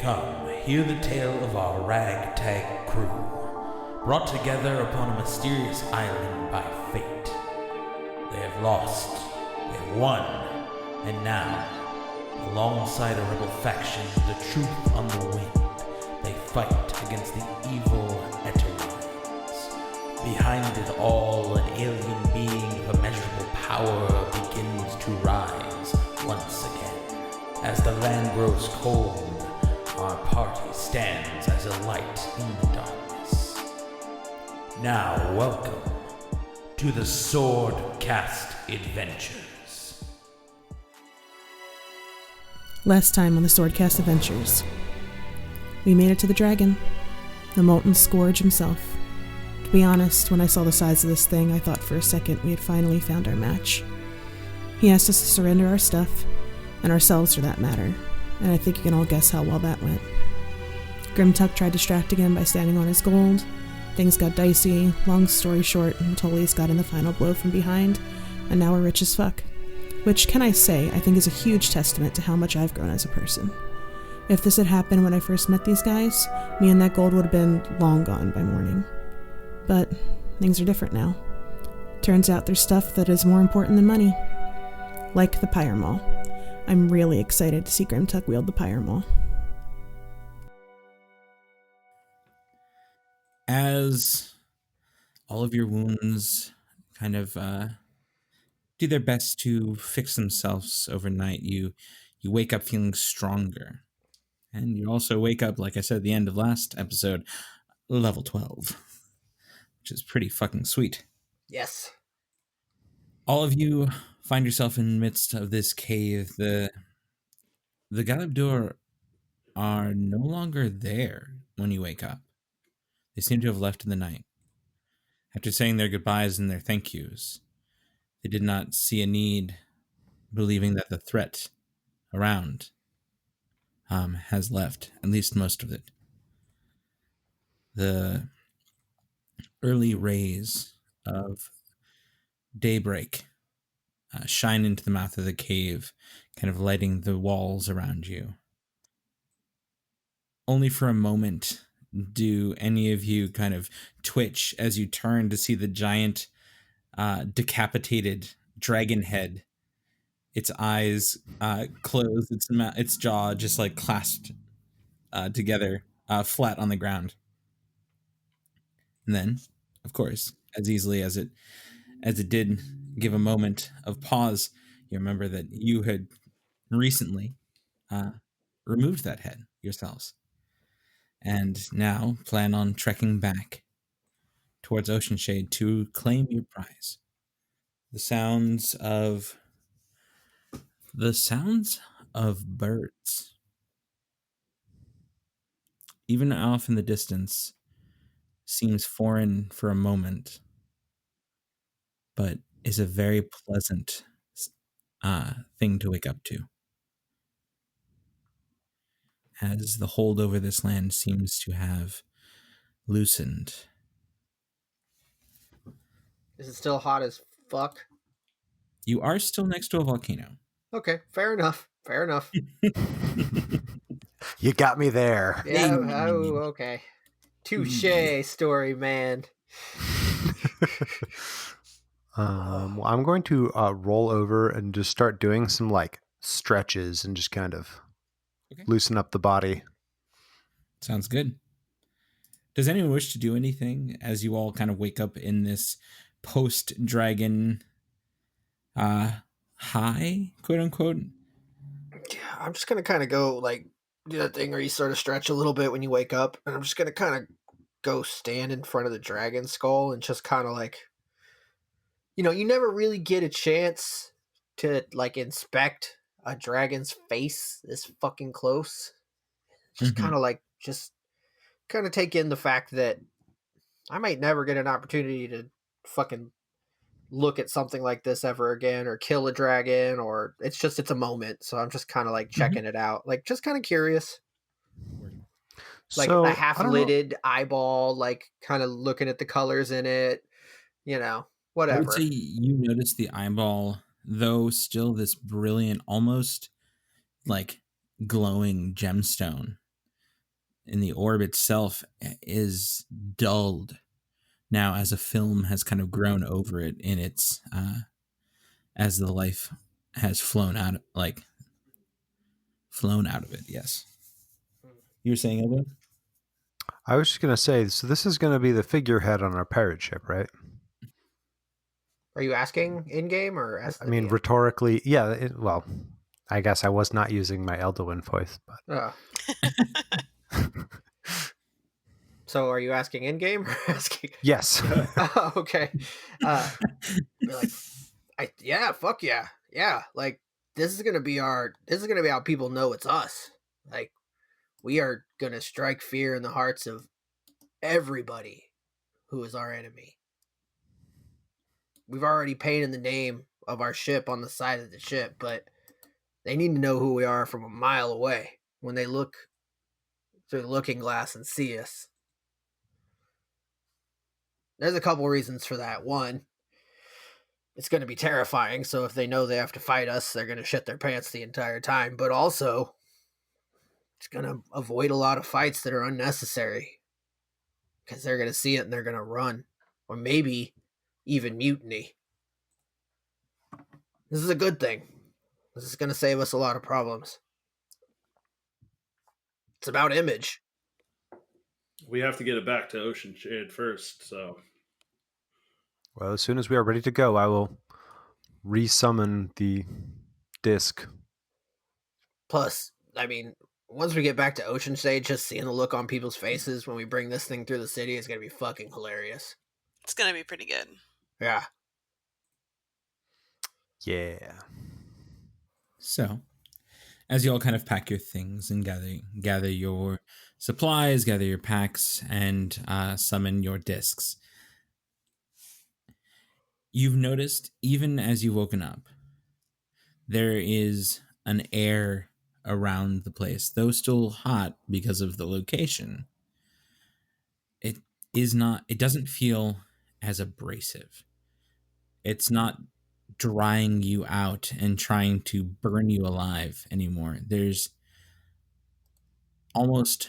Come, hear the tale of our ragtag crew, brought together upon a mysterious island by fate. They have lost, they have won, and now, alongside a rebel faction, the truth on the wind, they fight against the evil Eterines. Behind it all, an alien being of immeasurable power begins to rise once again. As the land grows cold, our party stands as a light in the darkness. Now, welcome to the Swordcast Adventures. Last time on the Swordcast Adventures, we made it to the dragon, the Molten Scourge himself. To be honest, when I saw the size of this thing, I thought for a second we had finally found our match. He asked us to surrender our stuff, and ourselves for that matter, and I think you can all guess how well that went. Grimtuck tried distracting him by standing on his gold. Things got dicey. Long story short, Matolius got in the final blow from behind, and now we're rich as fuck. Which, can I say, I think is a huge testament to how much I've grown as a person. If this had happened when I first met these guys, me and that gold would have been long gone by morning. But things are different now. Turns out there's stuff that is more important than money. Like the Pyre Maul. I'm really excited to see Grimtuck wield the Pyre Maul. As all of your wounds kind of do their best to fix themselves overnight, you wake up feeling stronger. And you also wake up, like I said at the end of last episode, level 12, which is pretty fucking sweet. Yes. All of you find yourself in the midst of this cave. The Galabdur are no longer there when you wake up. They seem to have left in the night. After saying their goodbyes and their thank yous, they did not see a need, believing that the threat around has left, at least most of it. The early rays of daybreak shine into the mouth of the cave, kind of lighting the walls around you. Only for a moment do any of you kind of twitch as you turn to see the giant decapitated dragon head, its eyes closed, its jaw just like clasped together, flat on the ground. And then, of course, as easily as it did give a moment of pause, you remember that you had recently removed that head yourselves, and now plan on trekking back towards Oceanshade to claim your prize. The sounds of birds, even off in the distance, seems foreign for a moment, but is a very pleasant thing to wake up to, as the hold over this land seems to have loosened. Is it still hot as fuck? You are still next to a volcano. Okay, fair enough. Fair enough. You got me there. Yeah, oh, okay. Touche, story man. Well, I'm going to roll over and just start doing some like stretches and just kind of loosen up the body. Sounds good. Does anyone wish to do anything as you all kind of wake up in this post-dragon high, quote unquote? Yeah, I'm just gonna kind of go like do that thing where you sort of stretch a little bit when you wake up, and I'm just gonna kind of go stand in front of the dragon skull and just kind of like, you never really get a chance to like inspect a dragon's face this fucking close. Just kind of take in the fact that I might never get an opportunity to fucking look at something like this ever again, or kill a dragon, or it's a moment. So I'm just kind of like checking it out, like just kind of curious. Like So, a half-lidded eyeball, like kind of looking at the colors in it, whatever. I would say you notice the eyeball, though still this brilliant, almost like glowing gemstone, in the orb itself is dulled now as a film has kind of grown over it in its as the life has flown out of it. Yes, you were saying, Elvin? I was just going to say, so this is going to be the figurehead on our pirate ship, right? Are you asking in game or as I mean, rhetorically, yeah. Well, I guess I was not using my Elduin voice, but So are you asking in game or asking? yes. Oh, okay. Like, fuck yeah, yeah. Like this is gonna be how people know it's us. Like we are gonna strike fear in the hearts of everybody who is our enemy. We've already painted the name of our ship on the side of the ship, but they need to know who we are from a mile away when they look through the looking glass and see us. There's a couple reasons for that. One, it's going to be terrifying, so if they know they have to fight us, they're going to shit their pants the entire time. But also, it's going to avoid a lot of fights that are unnecessary because they're going to see it and they're going to run, or maybe even mutiny. This is a good thing. This is going to save us a lot of problems. It's about image. We have to get it back to Oceanshade first, so... Well, as soon as we are ready to go, I will resummon the disc. Plus, I mean, once we get back to Oceanshade, just seeing the look on people's faces when we bring this thing through the city is going to be fucking hilarious. It's going to be pretty good. Yeah. Yeah. So, as you all kind of pack your things and gather your supplies, gather your packs, and summon your discs, you've noticed, even as you've woken up, there is an air around the place, though still hot because of the location. It doesn't feel as abrasive. It's not drying you out and trying to burn you alive anymore. There's almost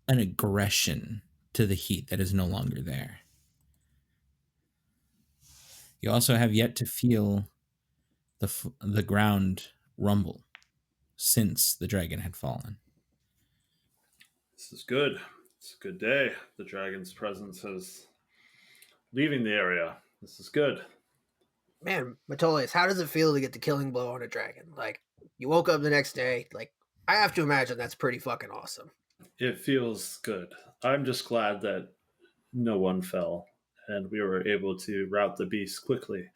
an aggression to the heat that is no longer there. You also have yet to feel the ground rumble since the dragon had fallen. This is good. It's a good day. The dragon's presence is leaving the area. This is good. Man, Metolius, how does it feel to get the killing blow on a dragon? Like, you woke up the next day, like, I have to imagine that's pretty fucking awesome. It feels good. I'm just glad that no one fell and we were able to rout the beast quickly.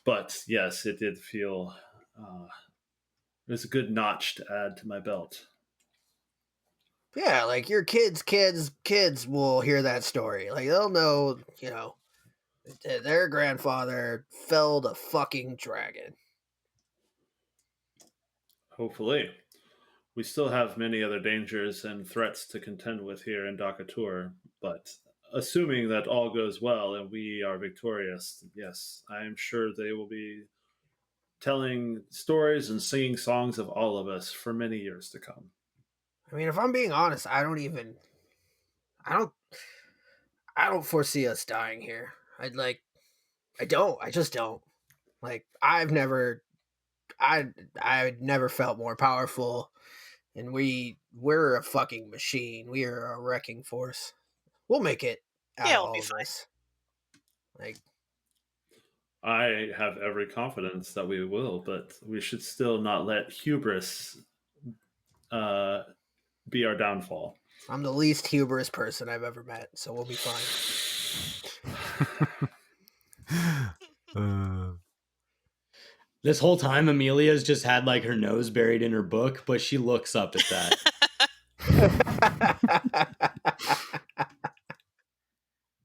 But yes, it did feel it was a good notch to add to my belt. Yeah, like your kids will hear that story. Like they'll know, their grandfather felled a fucking dragon. Hopefully. We still have many other dangers and threats to contend with here in Dakatur, but assuming that all goes well and we are victorious, yes, I am sure they will be telling stories and singing songs of all of us for many years to come. I mean, if I'm being honest, I don't foresee us dying here. I just don't. Like, I've never felt more powerful, and we're a fucking machine. We are a wrecking force. We'll make it out of all of this. Like, I have every confidence that we will, but we should still not let hubris be our downfall. I'm the least hubris person I've ever met, so we'll be fine. This whole time, Amelia's just had like her nose buried in her book, but she looks up at that.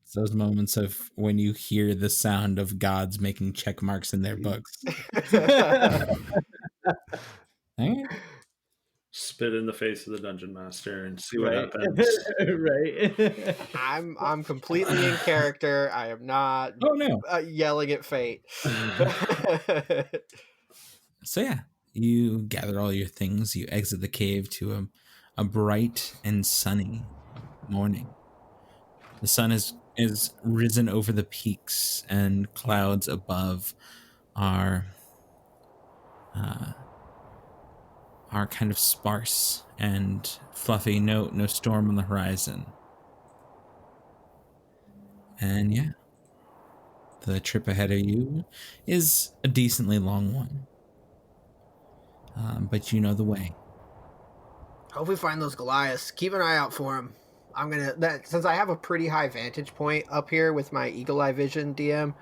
It's those moments of when you hear the sound of gods making check marks in their books. Spit in the face of the dungeon master and see what happens. Right. I'm completely in character. I am not yelling at fate. So yeah, you gather all your things. You exit the cave to a bright and sunny morning. The sun is risen over the peaks, and clouds above are kind of sparse and fluffy. No storm on the horizon. And yeah, the trip ahead of you is a decently long one. But you know the way. Hope we find those Goliaths. Keep an eye out for them. Since I have a pretty high vantage point up here with my eagle eye vision, DM,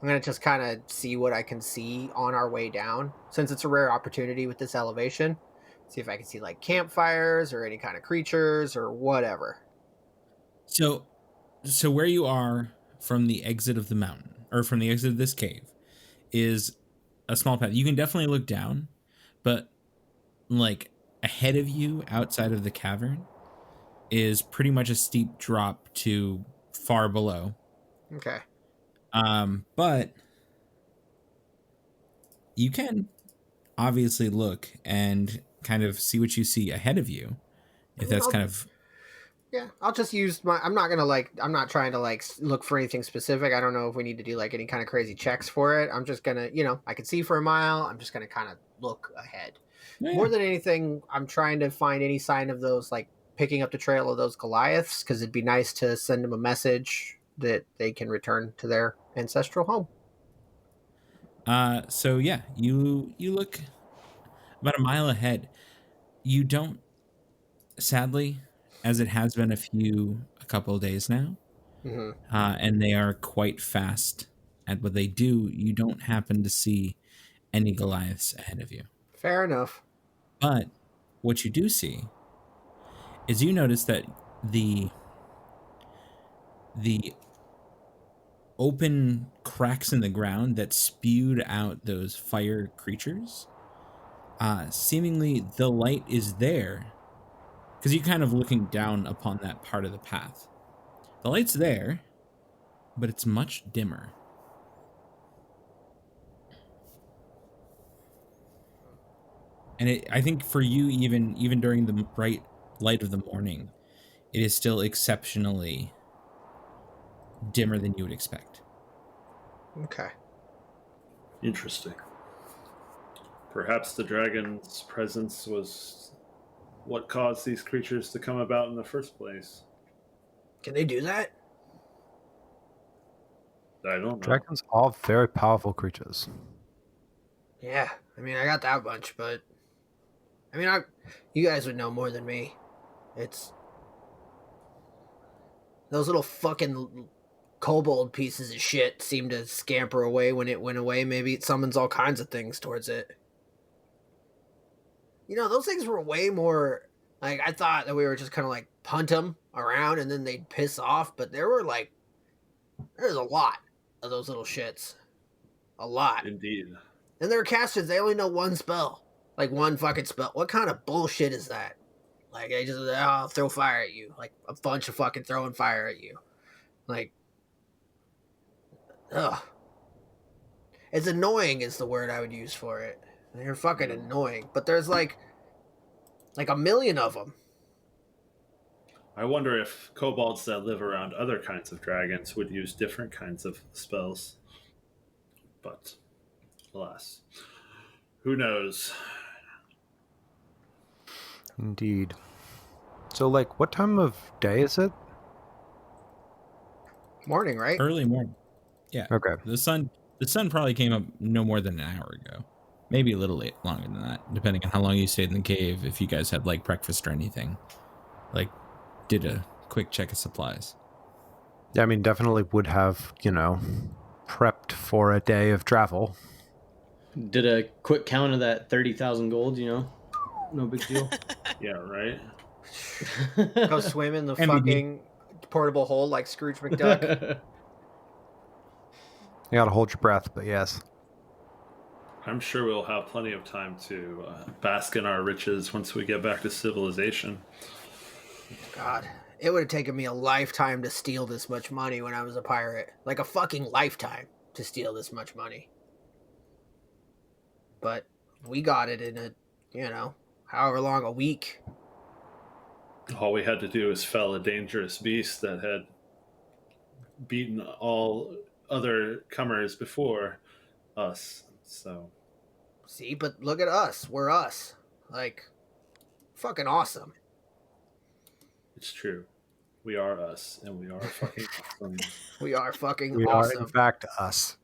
I'm gonna just kind of see what I can see on our way down. Since it's a rare opportunity with this elevation, see if I can see like campfires or any kind of creatures or whatever. So where you are from the exit of the mountain, or from the exit of this cave, is a small path. You can definitely look down, but like ahead of you, outside of the cavern, is pretty much a steep drop to far below. Okay. But you can obviously look and kind of see what you see ahead of you, if that's kind of... Yeah, I'll just use my... I'm not trying to look for anything specific. I don't know if we need to do any kind of crazy checks for it. I'm just gonna, I can see for a mile. I'm just gonna kind of look ahead. Yeah. More than anything, I'm trying to find any sign of those, picking up the trail of those Goliaths, because it'd be nice to send them a message that they can return to their ancestral home. So yeah, you look about a mile ahead. You don't, sadly, as it has been a couple of days now, and they are quite fast at what they do, you don't happen to see any Goliaths ahead of you. Fair enough. But what you do see is you notice that the open cracks in the ground that spewed out those fire creatures, seemingly the light is there, because you're kind of looking down upon that part of the path. The light's there, but it's much dimmer. And I think for you, even during the bright light of the morning, it is still exceptionally dimmer than you would expect. Okay. Interesting. Perhaps the dragon's presence was what caused these creatures to come about in the first place. Can they do that? I don't know. Dragons are very powerful creatures. Yeah, I got that bunch, but you guys would know more than me. It's those little fucking kobold pieces of shit seem to scamper away when it went away. Maybe it summons all kinds of things towards it. Those things were way more... I thought that we were just kind of punt them around and then they'd piss off, but there's a lot of those little shits. A lot. Indeed. And they're casters. They only know one spell. One fucking spell. What kind of bullshit is that? They just, I'll throw fire at you. A bunch of fucking throwing fire at you. Ugh. It's annoying is the word I would use for it. They're fucking annoying. But there's like a million of them. I wonder if kobolds that live around other kinds of dragons would use different kinds of spells. But, alas, who knows? Indeed. So, what time of day is it? Morning, right? Early morning. Yeah. Okay. The sun probably came up no more than an hour ago. Maybe a little longer than that, depending on how long you stayed in the cave, if you guys had breakfast or anything. Did a quick check of supplies. Yeah, definitely would have, prepped for a day of travel. Did a quick count of that 30,000 gold, no big deal. Yeah, right? Go swim in the fucking portable hole like Scrooge McDuck. You gotta hold your breath, but yes. I'm sure we'll have plenty of time to bask in our riches once we get back to civilization. God, it would have taken me a lifetime to steal this much money when I was a pirate. A fucking lifetime to steal this much money. But we got it in however long, a week. All we had to do was fell a dangerous beast that had beaten all other comers before us. So See, but look at us. We're us. Like, fucking awesome. it's true. We are us, and we are fucking awesome. We are fucking We are, in awesome. fact, us.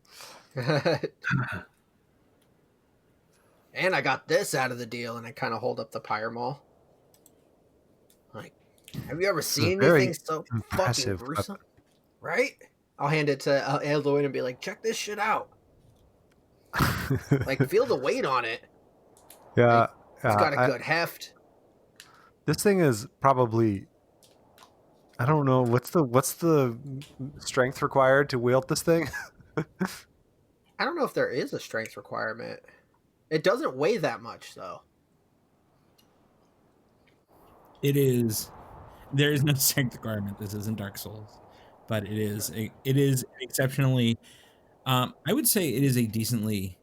And I got this out of the deal, and I kind of hold up the pyre maul. Like, have you ever seen very anything so fucking impressive gruesome? Right? I'll hand it to Eldoin and be like, check this shit out. Like, feel the weight on it. Yeah, Like, it's got a good heft. this thing is probably, I don't know, what's the strength required to wield this thing? I don't know if there is a strength requirement. It doesn't weigh that much, though. It is. There is no strength requirement. This isn't Dark Souls, but it is exceptionally. I would say it is a decently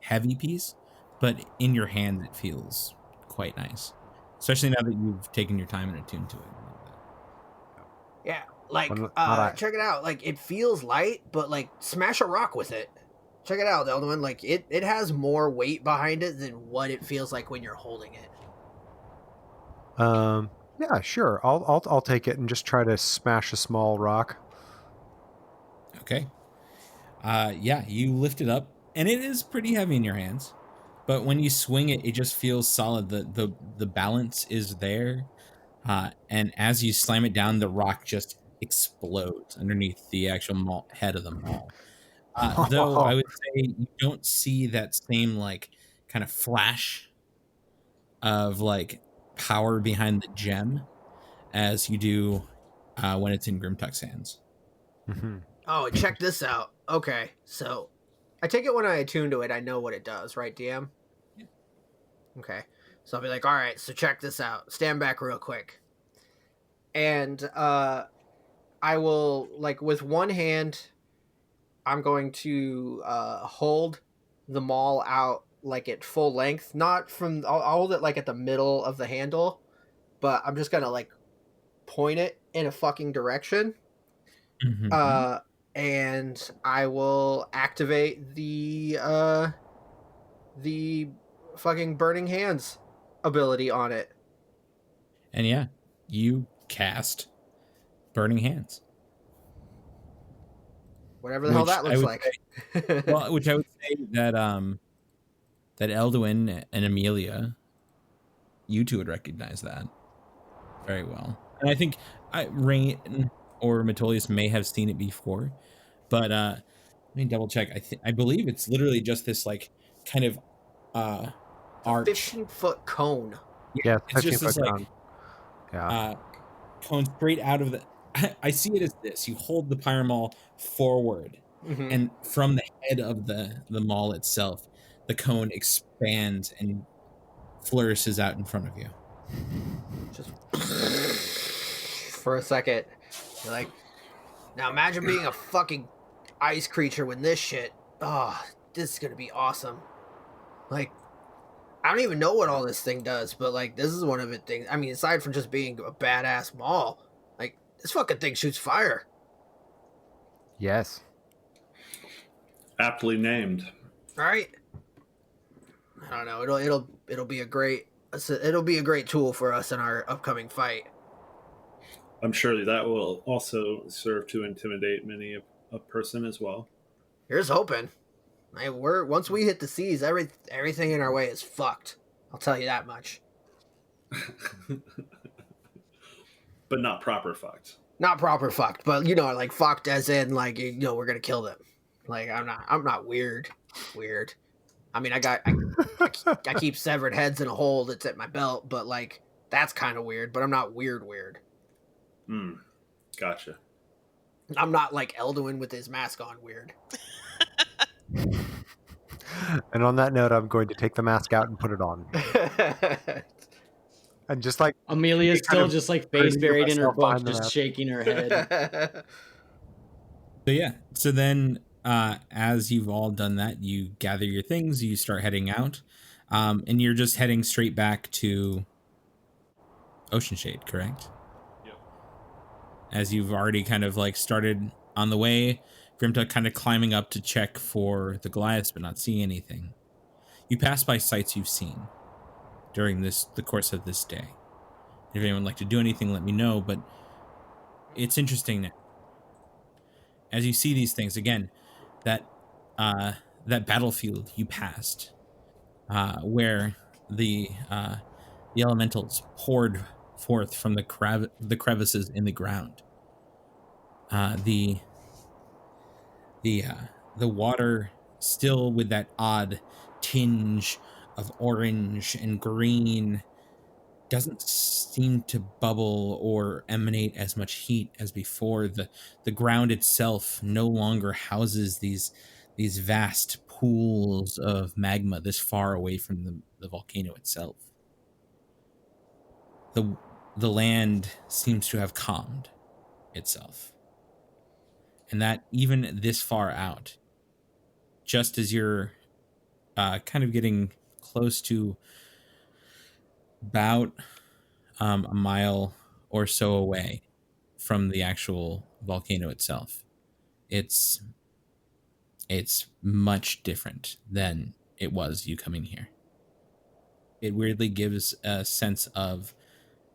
heavy piece, but in your hand it feels quite nice, especially now that you've taken your time and attuned to it a little bit. Yeah, like, I- check it out. Like, it feels light, but, like, smash a rock with it. Check it out, Eldoin. Like, it has more weight behind it than what it feels like when you're holding it. Yeah, sure. I'll take it and just try to smash a small rock. Okay. Yeah, you lift it up, and it is pretty heavy in your hands, but when you swing it, it just feels solid. The balance is there, and as you slam it down, the rock just explodes underneath the actual head of the maul. Though I would say you don't see that same like kind of flash of like power behind the gem as you do when it's in Grimtuck's hands. Mm-hmm. Oh, check this out. Okay, so I take it when I attune to it, I know what it does, right, DM? Yeah. Okay, so I'll be like, all right, so check this out. Stand back real quick. And I will, like, with one hand, I'm going to hold the maul out, like, at full length. Not from, I'll hold it, like, at the middle of the handle, but I'm just going to, like, point it in a fucking direction. Mm-hmm. And I will activate the fucking burning hands ability on it. And yeah, you cast Burning Hands. Whatever the hell that looks like. Well, which I would say that that Elduin and Amelia, you two would recognize that very well. And I think Rain or Metolius may have seen it before, but let me double check. I believe it's literally just this like kind of arch, 15-foot cone. Yeah, it's just 15 this foot like cone. Yeah. cone straight out of the. I see it as this: you hold the pyre maul forward, Mm-hmm. and from the head of the maul itself, the cone expands and flourishes out in front of you. Just for a second, you're like, now imagine being a fucking ice creature with this shit. Oh, this is gonna be awesome. Like, I don't even know what all this thing does, but like, this is one of it things. I mean, aside from just being a badass maul, like, this fucking thing shoots fire. Yes. Aptly named. Right? I don't know. It'll be a great tool for us in our upcoming fight. I'm sure that will also serve to intimidate many a person as well. Here's hoping. Once we hit the seas, everything in our way is fucked. I'll tell you that much. But not proper fucked. Not proper fucked, but like fucked as in like we're gonna kill them. Like I'm not weird. Weird. I mean, I keep severed heads in a hole that's at my belt, but like that's kind of weird. But I'm not weird. Gotcha. I'm not like Elduin with his mask on weird. And on that note, I'm going to take the mask out and put it on. And just like Amelia's still just like face buried in her book, behind the just mask. shaking her head. So yeah. So then, as you've all done that, you gather your things, you start heading out, and you're just heading straight back to Oceanshade, correct? Yep. As you've already kind of like started on the way, Grimta kind of climbing up to check for the Goliaths, but not seeing anything. You pass by sites you've seen during the course of this day. If anyone would like to do anything, let me know. But it's interesting now. As you see these things again, that battlefield you passed, where the elementals poured forth from the crevices in the ground. The water still with that odd tinge of orange and green doesn't seem to bubble or emanate as much heat as before. The ground itself no longer houses these vast pools of magma this far away from the volcano itself. The land seems to have calmed itself. And that even this far out, just as you're kind of getting close to about a mile or so away from the actual volcano itself, it's much different than it was you coming here. It weirdly gives a sense of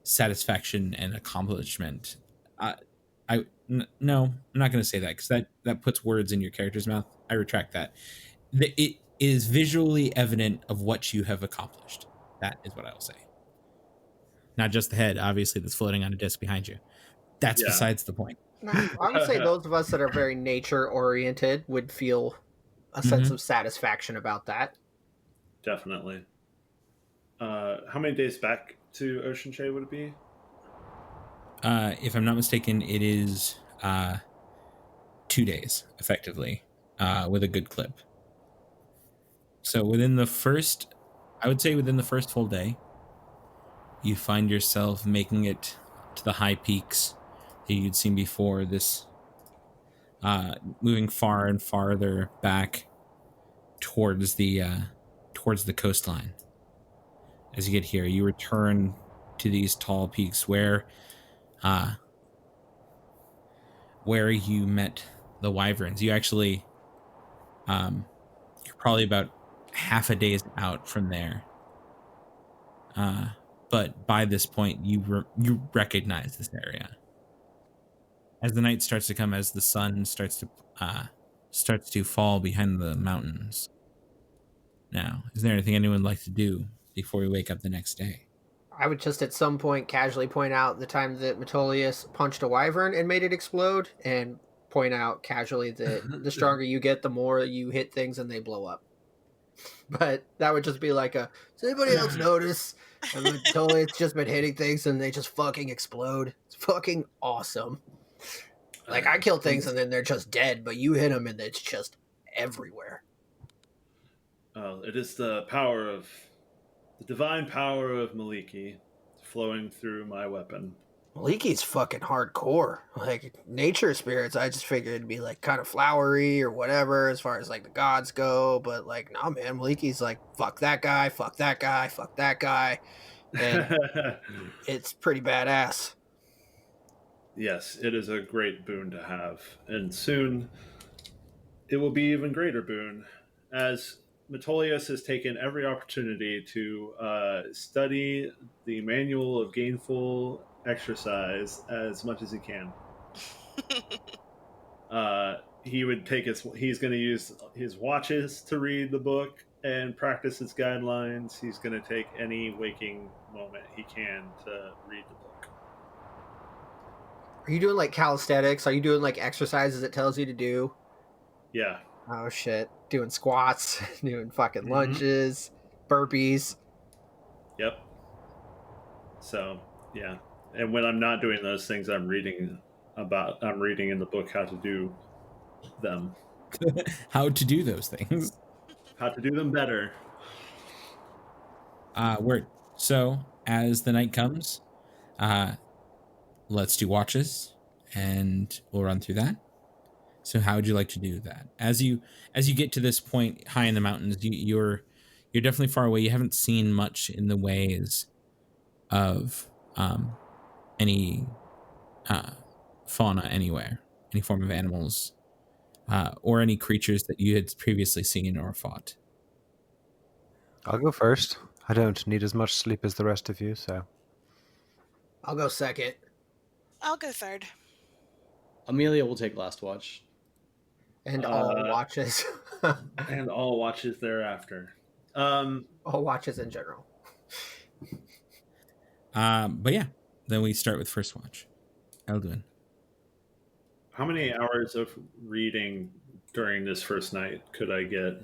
satisfaction and accomplishment. No, I'm not going to say that because that puts words in your character's mouth. I retract that. It is visually evident of what you have accomplished. That is what I will say. Not just the head, obviously, that's floating on a disc behind you. That's besides the point. I would say those of us that are very nature-oriented would feel a sense of satisfaction about that. Definitely. How many days back to Oceanshade would it be? If I'm not mistaken, it is 2 days, effectively, with a good clip. So within the first full day, you find yourself making it to the high peaks that you'd seen before, this moving far and farther back towards the coastline. As you get here, you return to these tall peaks where you met the wyverns. You actually, you're probably about half a day's out from there. But by this point, you recognize this area. As the night starts to come, as the sun starts to fall behind the mountains. Now, is there anything anyone would like to do before we wake up the next day? I would just at some point casually point out the time that Metolius punched a wyvern and made it explode, and point out casually that the stronger you get, the more you hit things and they blow up. But that would just be like does anybody else notice? And Metolius just been hitting things and they just fucking explode. It's fucking awesome. Like, I kill things and then they're just dead, but you hit them and it's just everywhere. It is the divine power of Maliki flowing through my weapon. Maliki's fucking hardcore. Like, nature spirits, I just figured it'd be like kind of flowery or whatever as far as like the gods go, but like, nah, man, Maliki's like, fuck that guy, fuck that guy, fuck that guy. And it's pretty badass. Yes, it is a great boon to have. And soon it will be even greater boon, as Metolius has taken every opportunity to study the manual of gainful exercise as much as he can. He's going to use his watches to read the book and practice its guidelines. He's going to take any waking moment he can to read the book. Are you doing like calisthenics? Are you doing like exercises it tells you to do? Yeah. Oh shit. Doing squats, doing fucking lunges, burpees. Yep. So, yeah. And when I'm not doing those things, I'm reading in the book how to do them. How to do those things. How to do them better. Word. So, as the night comes, let's do watches, and we'll run through that. So, how would you like to do that? As you get to this point high in the mountains, you're definitely far away. You haven't seen much in the ways of any fauna anywhere, any form of animals, or any creatures that you had previously seen or fought. I'll go first. I don't need as much sleep as the rest of you, so. I'll go second. I'll go third. Amelia will take last watch. And all watches. And all watches thereafter. All watches in general. But yeah, then we start with first watch. Elduin. How many hours of reading during this first night could I get?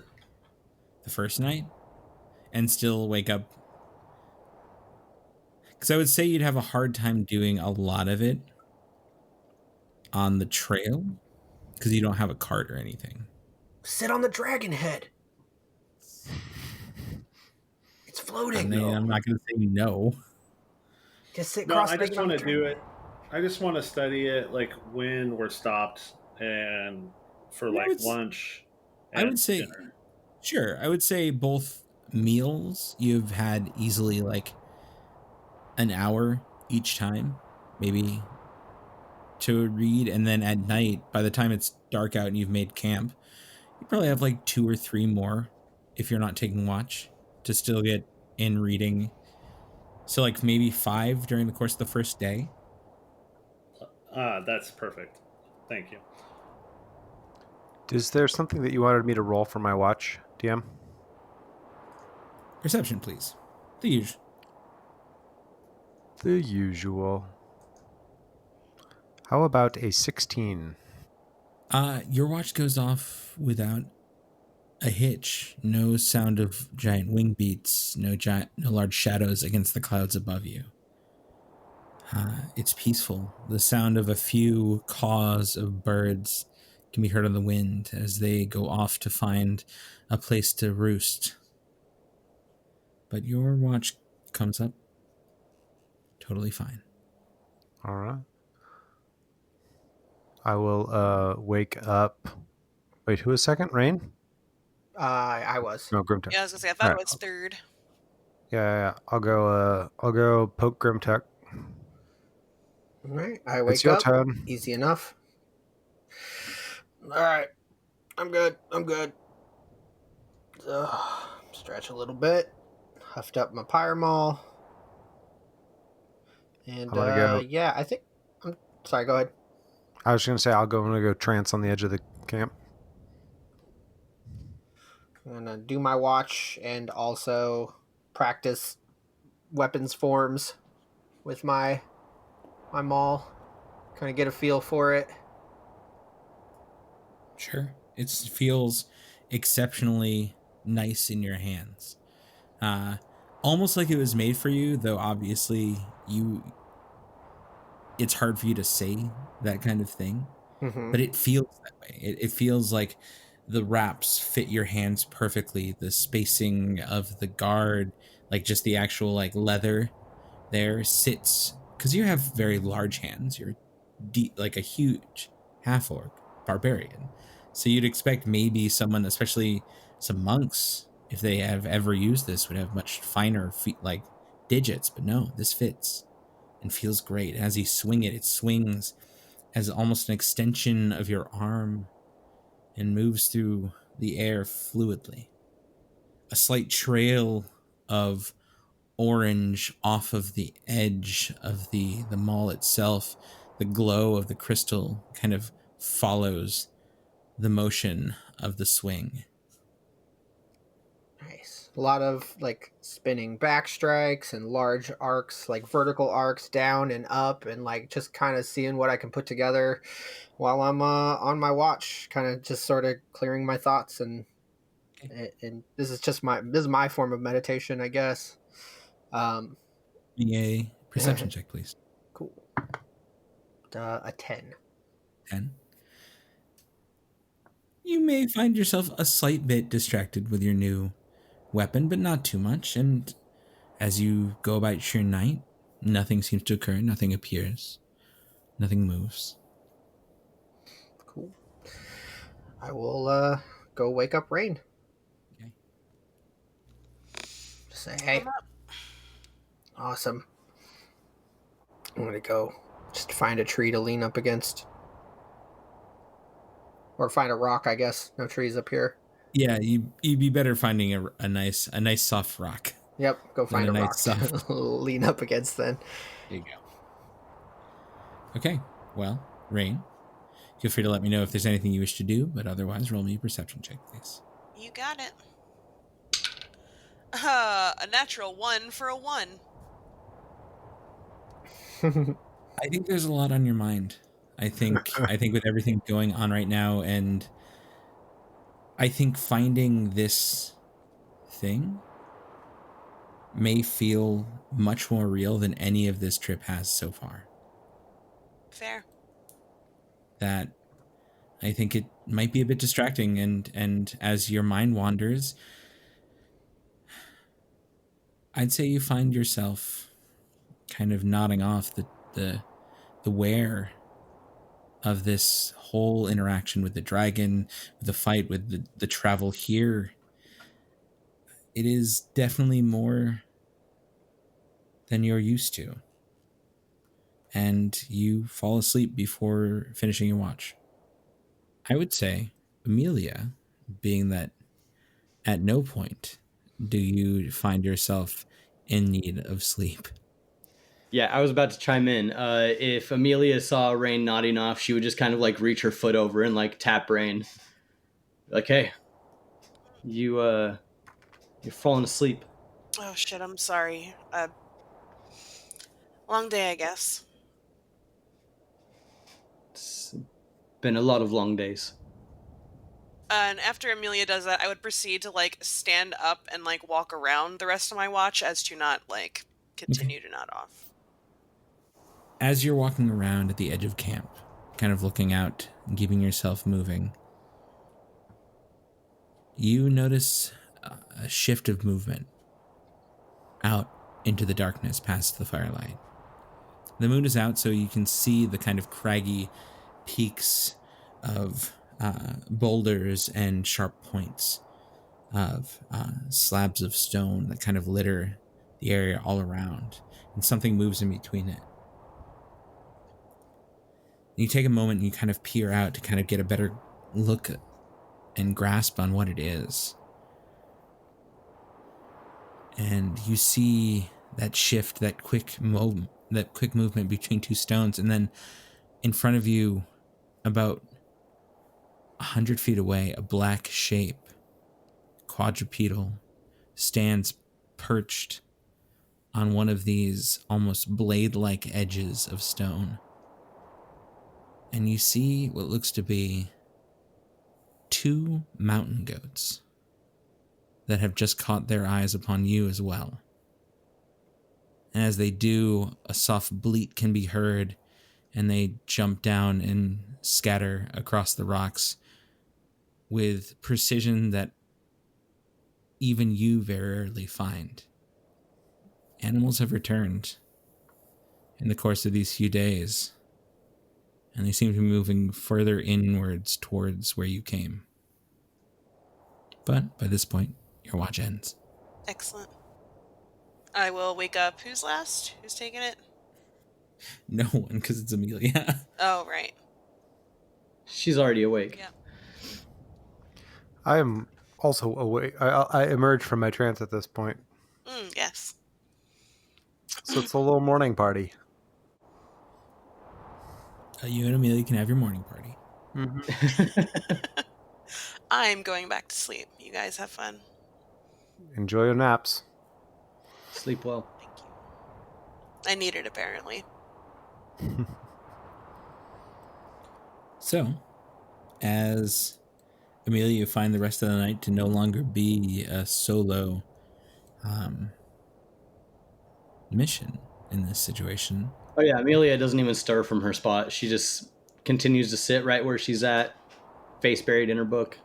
The first night? And still wake up? Because I would say you'd have a hard time doing a lot of it on the trail, because you don't have a cart or anything. Sit on the dragon head. It's floating. I'm not going to say no. Just sit No, cross. I just want to do it. I just want to study it, like when we're stopped and for like lunch. I would say, dinner. Sure. I would say both meals you've had easily like an hour each time, maybe, to read. And then at night, by the time it's dark out and you've made camp, you probably have like 2 or 3 more if you're not taking watch to still get in reading. So like maybe 5 during the course of the first day. That's perfect. Thank you. Is there something that you wanted me to roll for my watch, DM? Perception, please. The usual. The usual. How about a 16? Your watch goes off without a hitch. No sound of giant wing beats. No large shadows against the clouds above you. It's peaceful. The sound of a few caws of birds can be heard on the wind as they go off to find a place to roost. But your watch comes up totally fine. All right. I will wake up. Wait, who was second? Rain? I was. No, Grimtech. Yeah, I was gonna say I thought it was third. Yeah. I'll go poke Grimtech. All right. I wake It's your up. turn. Easy enough. All right. I'm good. Stretch a little bit. Huffed up my pyramol. And I'm gonna go. yeah, I think. I'm sorry. Go ahead. I was gonna say I'm gonna go trance on the edge of the camp. I'm gonna do my watch and also practice weapons forms with my maul. Kind of get a feel for it. Sure. It feels exceptionally nice in your hands. Almost like it was made for you, though obviously it's hard for you to say that kind of thing. Mm-hmm. But it feels that way. It feels like the wraps fit your hands perfectly. The spacing of the guard, like just the actual like leather there sits, because you have very large hands. You're like a huge half-orc barbarian. So you'd expect maybe someone, especially some monks, if they have ever used this, would have much finer feet, like digits. But no, this fits and feels great. As you swing it, it swings as almost an extension of your arm and moves through the air fluidly. A slight trail of orange off of the edge of the maul itself. The glow of the crystal kind of follows the motion of the swing. Nice. A lot of like spinning back strikes and large arcs, like vertical arcs down and up, and like just kind of seeing what I can put together while I'm on my watch, kind of just sort of clearing my thoughts, and this is my form of meditation, I guess. A perception check, please. Cool. A 10. 10. You may find yourself a slight bit distracted with your new weapon, but not too much. And as you go about your night, nothing seems to occur. Nothing appears. Nothing moves. Cool. I will go wake up Rain. Okay. Just say, hey. Awesome. I'm gonna go just find a tree to lean up against. Or find a rock, I guess. No trees up here. Yeah, you'd be better finding a nice soft rock. Yep, go than find a rock nice soft. to lean up against then. There you go. Okay, well, Rain, feel free to let me know if there's anything you wish to do, but otherwise roll me a perception check, please. You got it. A natural 1 for a 1. I think there's a lot on your mind. I think with everything going on right now, and I think finding this thing may feel much more real than any of this trip has so far. Fair. That I think it might be a bit distracting, and as your mind wanders, I'd say you find yourself kind of nodding off the wear of this whole interaction with the dragon, the fight with the travel here. It is definitely more than you're used to. And you fall asleep before finishing your watch. I would say, Amelia, being that at no point do you find yourself in need of sleep. Yeah, I was about to chime in. If Amelia saw Rain nodding off, she would just kind of like reach her foot over and like tap Rain. Like, hey, you're falling asleep. Oh shit, I'm sorry. Long day, I guess. It's been a lot of long days. And after Amelia does that, I would proceed to like stand up and like walk around the rest of my watch as to not like continue to nod off. As you're walking around at the edge of camp, kind of looking out and keeping yourself moving, you notice a shift of movement out into the darkness past the firelight. The moon is out, so you can see the kind of craggy peaks of boulders and sharp points of slabs of stone that kind of litter the area all around, and something moves in between it. You take a moment and you kind of peer out to kind of get a better look and grasp on what it is. And you see that shift, that quick movement between two stones, and then in front of you, about 100 feet away, a black shape, quadrupedal, stands perched on one of these almost blade-like edges of stone. And you see what looks to be 2 mountain goats that have just caught their eyes upon you as well. And as they do, a soft bleat can be heard, and they jump down and scatter across the rocks with precision that even you very rarely find. Animals have returned in the course of these few days, and they seem to be moving further inwards towards where you came. But by this point, your watch ends. Excellent. I will wake up. Who's last? Who's taking it? No one, because it's Amelia. Oh, right. She's already awake. Yeah. I am also awake. I emerged from my trance at this point. Yes. So it's a little morning party. You and Amelia can have your morning party. Mm-hmm. I'm going back to sleep. You guys have fun. Enjoy your naps. Sleep well. Thank you. I need it, apparently. So, as Amelia, you find the rest of the night to no longer be a solo mission in this situation. Oh yeah, Amelia doesn't even stir from her spot. She just continues to sit right where she's at, face buried in her book.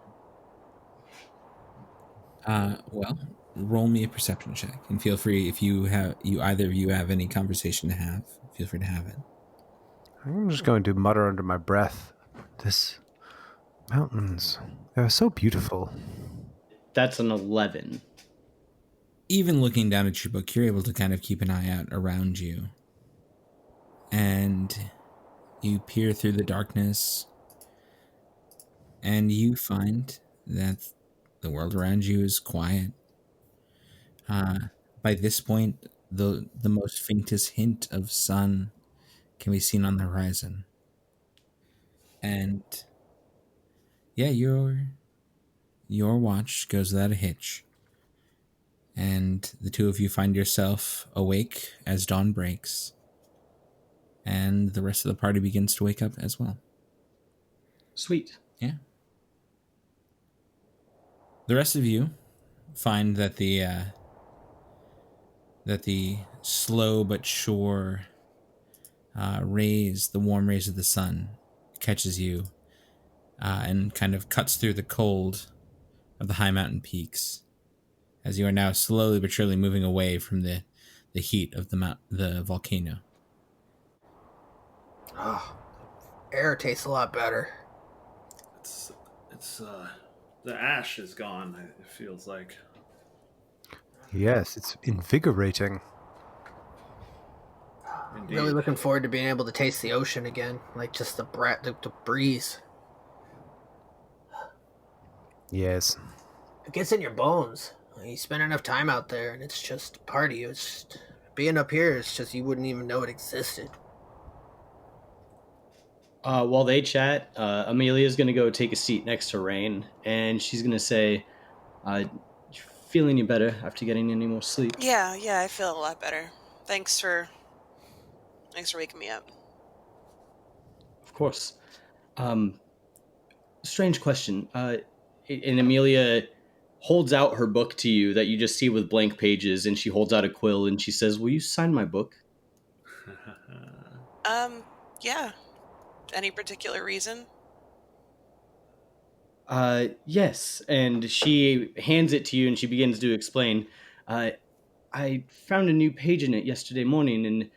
Well, roll me a perception check, and feel free, if either of you have any conversation to have, feel free to have it. I'm just going to mutter under my breath. This mountains, they're so beautiful. That's an 11. Even looking down at your book, you're able to kind of keep an eye out around you. and you peer through the darkness, and you find that the world around you is quiet. By this point, the most faintest hint of sun can be seen on the horizon. And yeah, your watch goes without a hitch. And the two of you find yourself awake as dawn breaks. And the rest of the party begins to wake up as well. Sweet. Yeah. The rest of you find that the slow but sure rays, the warm rays of the sun, catches you and kind of cuts through the cold of the high mountain peaks, as you are now slowly but surely moving away from the heat of the volcano. Oh, air tastes a lot better. It's the ash is gone. It feels like. Yes, it's invigorating. Indeed. Really looking forward to being able to taste the ocean again, like just the breeze. Yes. It gets in your bones. You spend enough time out there, and it's just a party. It's just, being up here, it's just you wouldn't even know it existed. While they chat, Amelia's going to go take a seat next to Rain, and she's going to say, feeling you better after getting any more sleep? Yeah, I feel a lot better. Thanks for waking me up. Of course. Strange question. And Amelia holds out her book to you that you just see with blank pages, and she holds out a quill, and she says, will you sign my book? Yeah. Any particular reason? Yes. And she hands it to you, and she begins to explain. I found a new page in it yesterday morning, and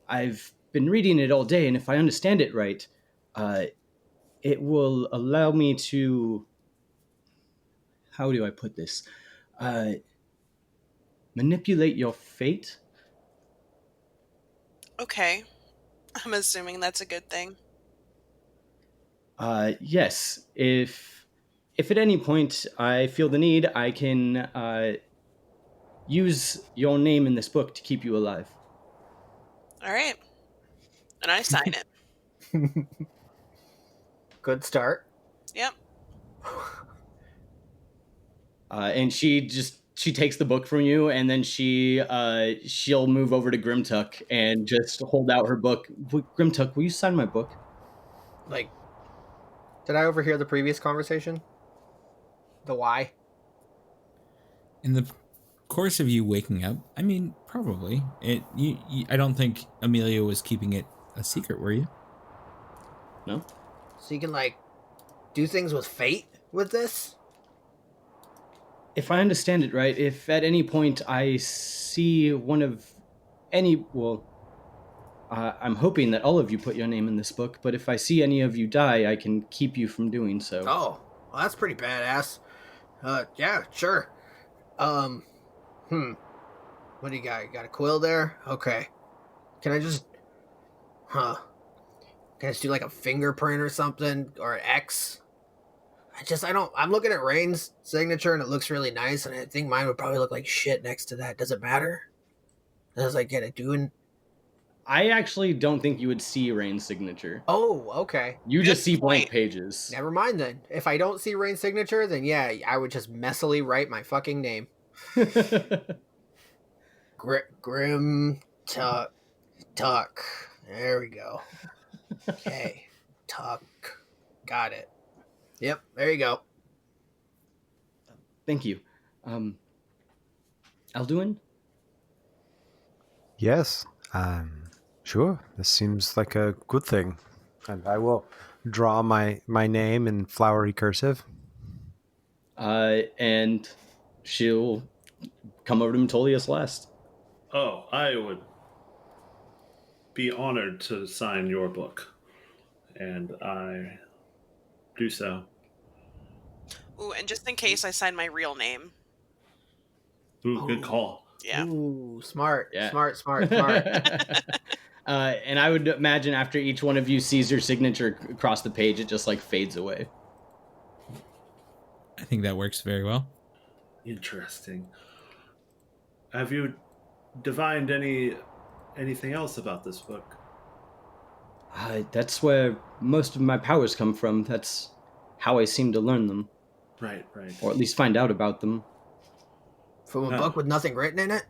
I've been reading it all day, and if I understand it right, it will allow me to... How do I put this? Manipulate your fate? Okay. I'm assuming that's a good thing. Yes. If at any point I feel the need, I can use your name in this book to keep you alive. All right. And I sign it. Good start. Yep. And she takes the book from you, and then she'll move over to Grimtuck and just hold out her book. Grimtuck, will you sign my book? Like, did I overhear the previous conversation? The why? In the course of you waking up, I mean, probably. I don't think Amelia was keeping it a secret, were you? No. So you can, like, do things with fate with this? If I understand it right, if at any point I see one of any... Well, I'm hoping that all of you put your name in this book, but if I see any of you die, I can keep you from doing so. Oh, well, that's pretty badass. Yeah, sure. What do you got? You got a quill there? Okay. Can I just... Can I just do, like, a fingerprint or something? Or an X? I'm looking at Rain's signature, and it looks really nice, and I think mine would probably look like shit next to that. Does it matter? Does I get it doing... I actually don't think you would see Rain's signature. Oh, okay. You just see blank pages. Never mind then. If I don't see Rain's signature, then yeah, I would just messily write my fucking name. Grim Tuck. There we go. Okay. Tuck. Got it. Yep, there you go. Thank you. Alduin? Yes. Sure. This seems like a good thing. And I will draw my name in flowery cursive. And she'll come over to Metolius last. Oh, I would be honored to sign your book. And I do so. Ooh, and just in case, I sign my real name. Ooh, good call. Yeah. Ooh, smart. Yeah. Smart. And And I would imagine after each one of you sees your signature across the page, it just like fades away. I think that works very well. Interesting. Have you divined anything else about this book? That's where most of my powers come from. That's how I seem to learn them. Right. Or at least find out about them. From a book with nothing written in it?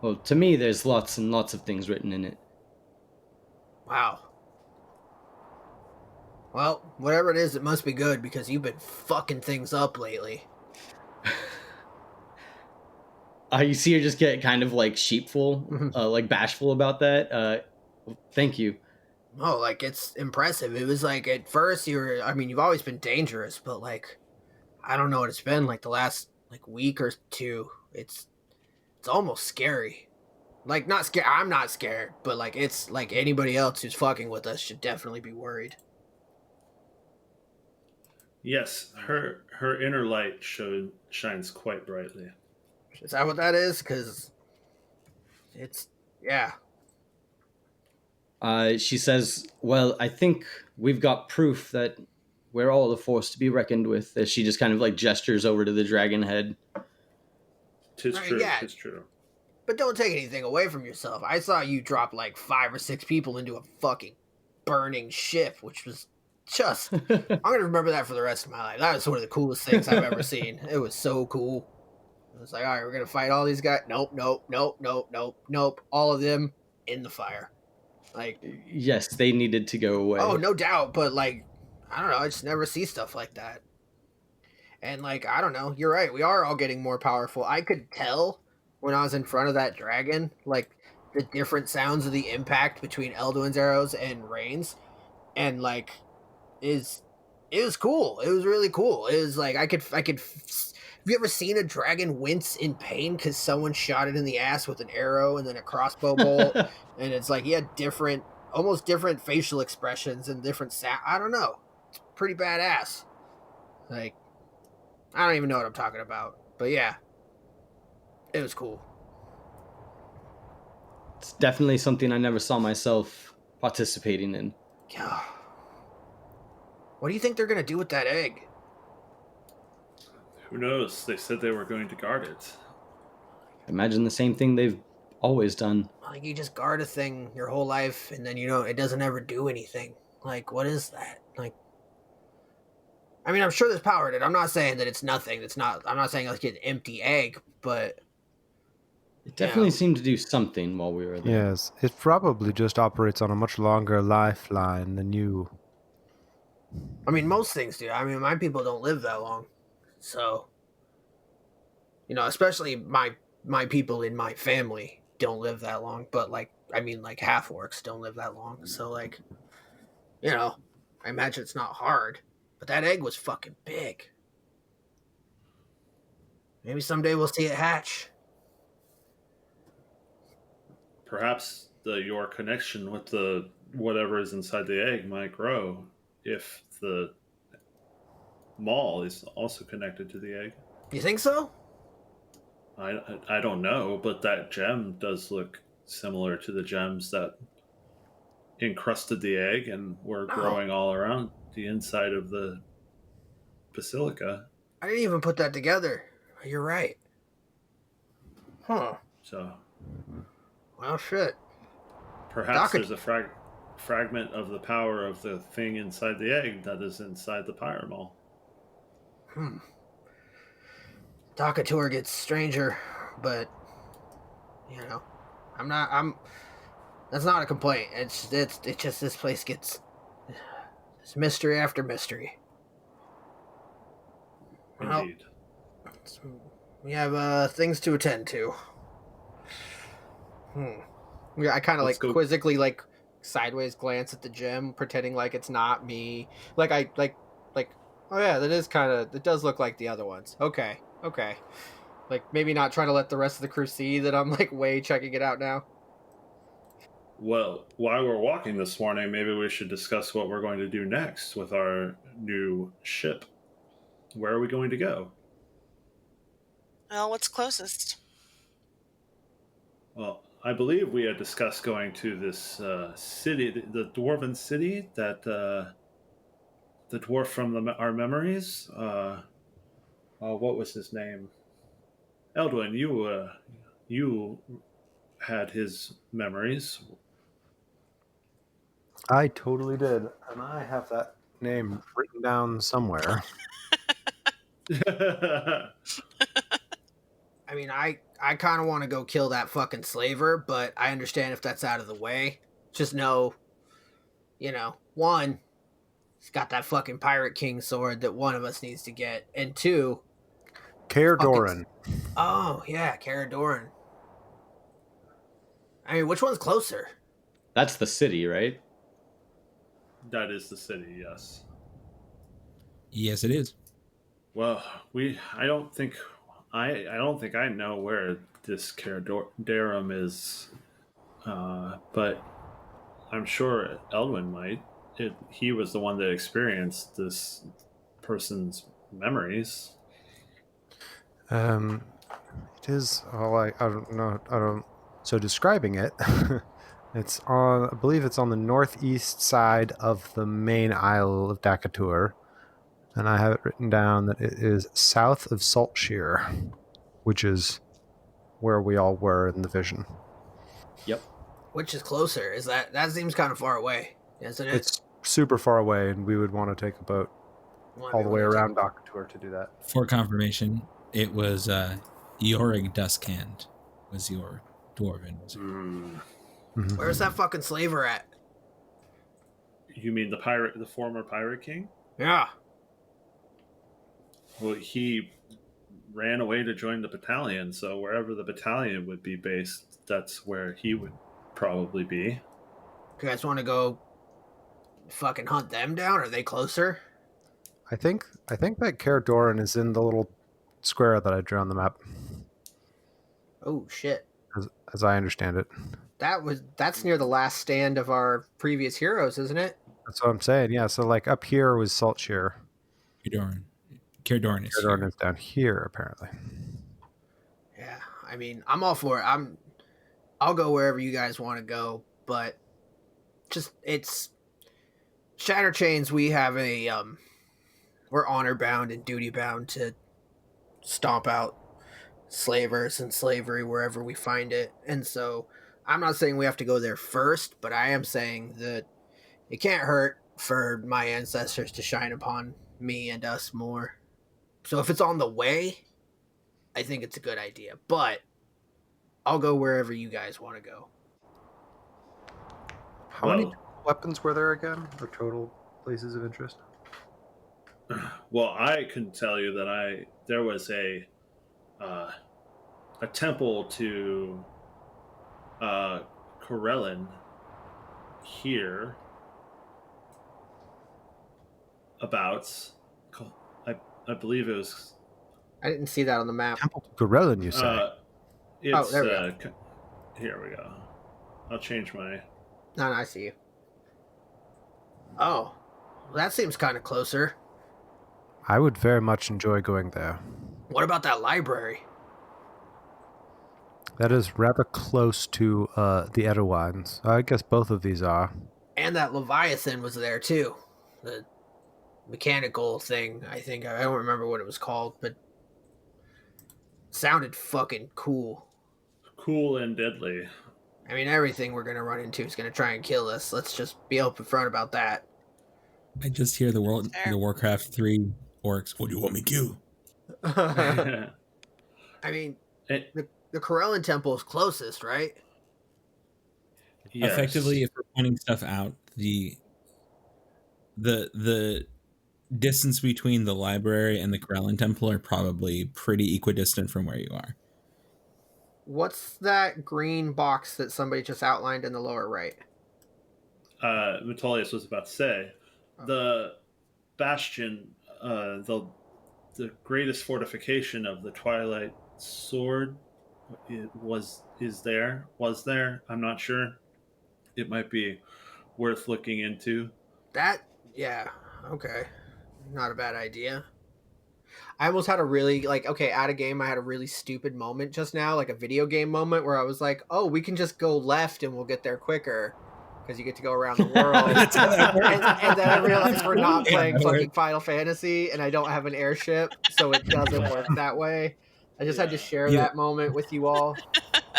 Well, to me, there's lots and lots of things written in it. Wow. Well, whatever it is, it must be good because you've been fucking things up lately. You see her just get kind of like sheepful, like bashful about that. Thank you. Oh, like, it's impressive. It was like, at first you've always been dangerous, but like, I don't know what it's been, like the last like week or two. It's almost scary. Like, not scared. I'm not scared, but like, it's like anybody else who's fucking with us should definitely be worried. Yes, her inner light shines quite brightly. Is that what that is? Because it's, yeah. She says, well, I think we've got proof that we're all a force to be reckoned with, as she just kind of like gestures over to the dragon head. Tis true, yeah. tis true. But don't take anything away from yourself. I saw you drop like 5 or 6 people into a fucking burning ship, which was just... I'm going to remember that for the rest of my life. That was one of the coolest things I've ever seen. It was so cool. It was like, all right, we're going to fight all these guys. Nope. All of them in the fire. Like, yes, they needed to go away. Oh, no doubt. But like, I don't know. I just never see stuff like that. And like, I don't know. You're right. We are all getting more powerful. I could tell when I was in front of that dragon, like the different sounds of the impact between Elduin's arrows and Rain's, and like, it was cool. It was really cool. It was like I could. Have you ever seen a dragon wince in pain because someone shot it in the ass with an arrow and then a crossbow bolt? And it's like he had almost different facial expressions and different sound. I don't know. It's pretty badass. Like, I don't even know what I'm talking about. But yeah, it was cool. It's definitely something I never saw myself participating in. Yeah. What do you think they're going to do with that egg? Who knows? They said they were going to guard it. Imagine the same thing they've always done. Like, you just guard a thing your whole life, and then, it doesn't ever do anything. Like, what is that? Like, I mean, I'm sure there's power in it. I'm not saying that it's nothing. I'm not saying like an empty egg, but... It definitely seemed to do something while we were there. Yes, it probably just operates on a much longer lifeline than you. I mean, most things do. I mean, my people don't live that long. So, especially my people in my family don't live that long. But, like, I mean, like, half-orcs don't live that long. So, like, I imagine it's not hard. But that egg was fucking big. Maybe someday we'll see it hatch. Perhaps your connection with the whatever is inside the egg might grow if the maul is also connected to the egg. You think so? I don't know, but that gem does look similar to the gems that encrusted the egg and were growing all around the inside of the basilica. I didn't even put that together. You're right. Huh. So, well, shit. Perhaps there's a fragment of the power of the thing inside the egg that is inside the pyramol. Dakatur gets stranger, but that's not a complaint. It's just this place gets it's mystery after mystery. Indeed. Well, we have things to attend to. I kind of like quizzically like sideways glance at the gem, pretending like it's not me. Like oh yeah, it does look like the other ones. Okay. Like, maybe not trying to let the rest of the crew see that I'm like way checking it out now. Well, while we're walking this morning, maybe we should discuss what we're going to do next with our new ship. Where are we going to go? Well, what's closest? Well, I believe we had discussed going to this city, the dwarven city that the dwarf from our memories. What was his name? Eldwin, you had his memories. I totally did, and I have that name written down somewhere. I mean, I kind of want to go kill that fucking slaver, but I understand if that's out of the way. Just know, one, he's got that fucking Pirate King sword that one of us needs to get, and two, Kaer fucking. Doran. Oh yeah, Kaer Doran. I mean, which one's closer? That's the city, right? That is the city, yes. Yes, it is. Well, I don't think I know where this Darum is, but I'm sure Eldwin might. He was the one that experienced this person's memories. It is. Well, I don't know. I don't. So describing it, it's on. I believe it's on the northeast side of the main Isle of Dakatur, and I have it written down that it is south of Saltshear, which is where we all were in the vision. Yep. Which is closer? Is that seems kind of far away, isn't it? It's super far away, and we would want to take a boat all the way around Dakatur to do that. For confirmation, it was Yorig Duskhand was your dwarven wizard. Mm-hmm. Where's that fucking slaver at? You mean the former pirate king? Yeah. Well, he ran away to join the battalion, so wherever the battalion would be based, that's where he would probably be. You guys want to go fucking hunt them down? Are they closer? I think that Kaer Doran is in the little square that I drew on the map. Oh shit. As I understand it. That's near the last stand of our previous heroes, isn't it? That's what I'm saying. Yeah, so like up here was Saltshear. Kaer Doran is down here apparently. Yeah, I mean, I'm all for it. I'll go wherever you guys want to go, but it's Shatter Chains. We have we're honor bound and duty bound to stomp out slavers and slavery wherever we find it. And so I'm not saying we have to go there first, but I am saying that it can't hurt for my ancestors to shine upon me and us more. So if it's on the way, I think it's a good idea. But I'll go wherever you guys want to go. How many weapons were there again, or total places of interest? Well, I can tell you that there was a temple to Corellin here about. I believe it was. I didn't see that on the map. Temple to Corellin, you say? It's, there we go. Here we go. I'll change my. No, I see you. Oh, well, that seems kind of closer. I would very much enjoy going there. What about that library? That is rather close to the Edowines. I guess both of these are. And that Leviathan was there too. The mechanical thing, I think. I don't remember what it was called, but it sounded fucking cool. Cool and deadly. I mean, everything we're going to run into is going to try and kill us. Let's just be open front about that. I just hear the Warcraft 3 orcs. What do you want me to kill? I mean, the Corellin Temple is closest, right? Yes. Effectively, if we're pointing stuff out, the distance between the library and the Corellin Temple are probably pretty equidistant from where you are. What's that green box that somebody just outlined in the lower right? Metolius was about to say. The bastion, the greatest fortification of the Twilight Sword was there. I'm not sure. It might be worth looking into. Yeah, okay. Not a bad idea. I almost had a really at a game. I had a really stupid moment just now, like a video game moment where I was like, "Oh, we can just go left and we'll get there quicker because you get to go around the world." That's how that works. and then I realized we're not Yeah, playing that fucking works. Final Fantasy, and I don't have an airship, so it doesn't work that way. I just had to share Yeah. that moment with you all.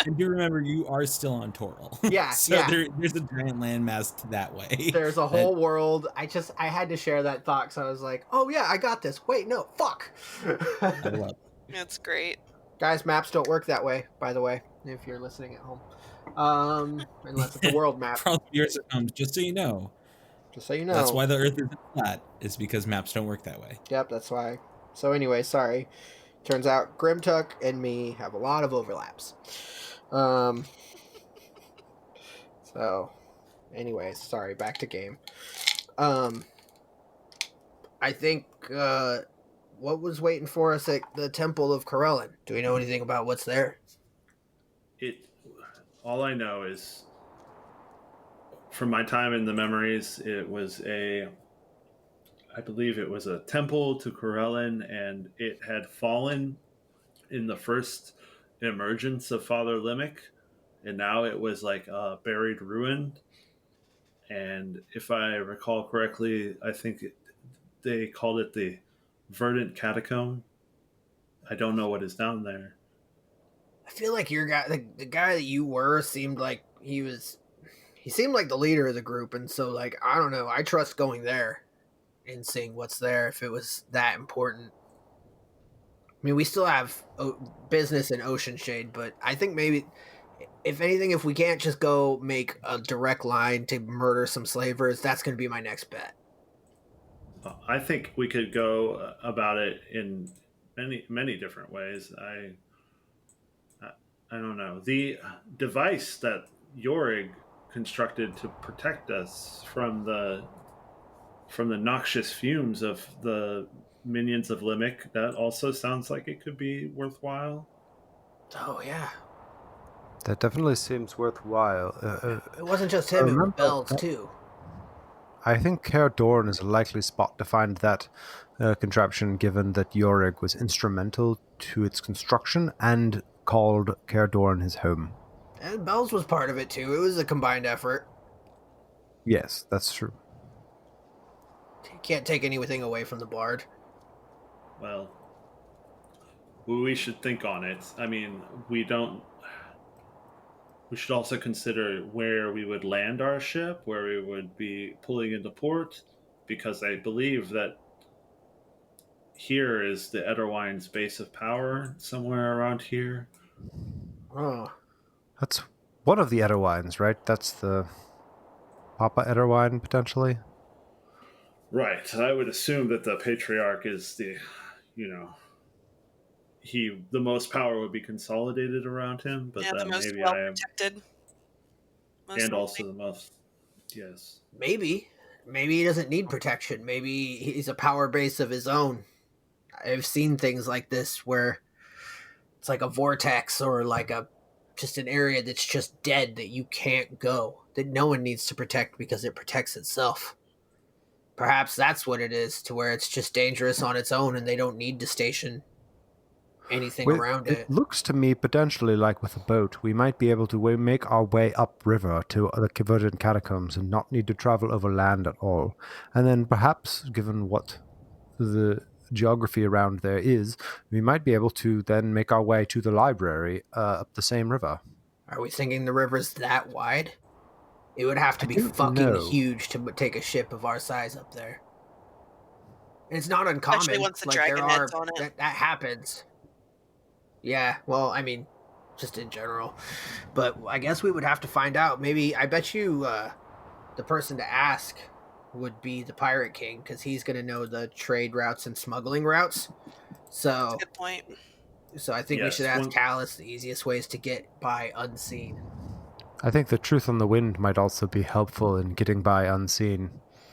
And do remember, you are still on Toril. Yeah, So yeah. there's a giant landmass that way. There's a that- whole world. I had to share that thought, so I was like, "Oh yeah, I got this." Wait, no, fuck. I love. That's great. Guys, maps don't work that way, by the way, if you're listening at home. Unless it's a world map. For all the viewers at home, just so you know. Just so you know. That's why the Earth isn't flat. Is because maps don't work that way. Yep, that's why. So anyway, sorry. Turns out Grimtuck and me have a lot of overlaps. So, anyways, sorry. Back to game. I think what was waiting for us at the Temple of Corellin? Do we know anything about what's there? All I know is from my time in the memories, I believe it was a temple to Corellin, and it had fallen in the first emergence of Father Limmick, and now it was like a buried ruin. And if I recall correctly, I think they called it the Verdant Catacomb. I don't know what is down there. I feel like your guy, the guy that you were, seemed like he seemed like the leader of the group, and so like I don't know. I trust going there and seeing what's there if it was that important. I mean, we still have business in Oceanshade, but I think maybe, if anything, if we can't just go make a direct line to murder some slavers, that's going to be my next bet. I think we could go about it in many different ways. I don't know. The device that Yorig constructed to protect us from the noxious fumes of the minions of Limmick, that also sounds like it could be worthwhile. Oh yeah, That definitely seems worthwhile. it wasn't just him; it was Bells too. I think Caer Dorn is a likely spot to find that contraption, given that Yorig was instrumental to its construction and called Caer Dorn his home. And Bells was part of it too. It was a combined effort. Yes, that's true. You can't take anything away from the Bard. Well, we should think on it. I mean, we should also consider where we would land our ship, where we would be pulling into port, because I believe that here is the Edelwine's base of power, somewhere around here. Oh, That's one of the Edelwines, right? That's the Papa Edelwine, potentially. Right. I would assume that the Patriarch is the most power would be consolidated around him, but Yeah, the then most maybe well I am, protected. and also the most. Yes. maybe he doesn't need protection. Maybe he's a power base of his own. I've seen things like this where it's like a vortex or like just an area that's just dead that you can't go, that no one needs to protect because it protects itself. Perhaps that's what it is, to where it's just dangerous on its own and they don't need to station anything around it. It looks to me potentially like with a boat, we might be able to make our way upriver to the Verdant Catacombs and not need to travel over land at all. And then perhaps, given what the geography around there is, we might be able to then make our way to the library up the same river. Are we thinking the river's that wide? It would have to be don't fucking know. huge to take a ship of our size up there. And it's not uncommon. Especially once the like, dragon there head's are, on it. that happens. Yeah, well, I mean, just in general. But I guess we would have to find out. Maybe, I bet you the person to ask would be the Pirate King, because he's going to know the trade routes and smuggling routes. So, Good point. so I think we Yes, should ask one- Callus the easiest ways to get by unseen. I think the Truth on the Wind might also be helpful in getting by unseen.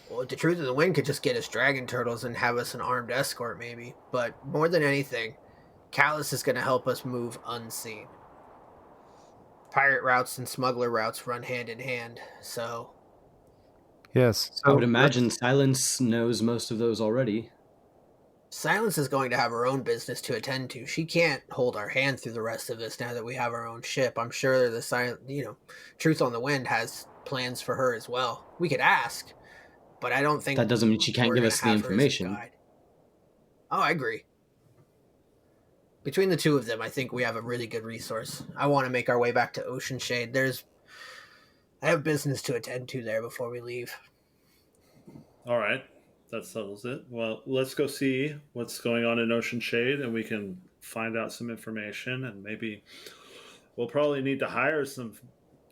Well, the Truth of the Wind could just get us dragon turtles and have us an armed escort, maybe. But more than anything, Callus is going to help us move unseen. Pirate routes and smuggler routes run hand in hand, so... Yes. I would imagine Silence knows most of those already. Silence is going to have her own business to attend to. She can't hold our hand through the rest of this now that we have our own ship. I'm sure the Truth on the Wind has plans for her as well. We could ask, but I don't think That doesn't mean she can't we're give going to us the have her as a information. guide. Oh, I agree. Between the two of them, I think we have a really good resource. I want to make our way back to Oceanshade. I have business to attend to there before we leave. All right, that settles it. Well, let's go see what's going on in Oceanshade, and we can find out some information, and maybe we'll probably need to hire some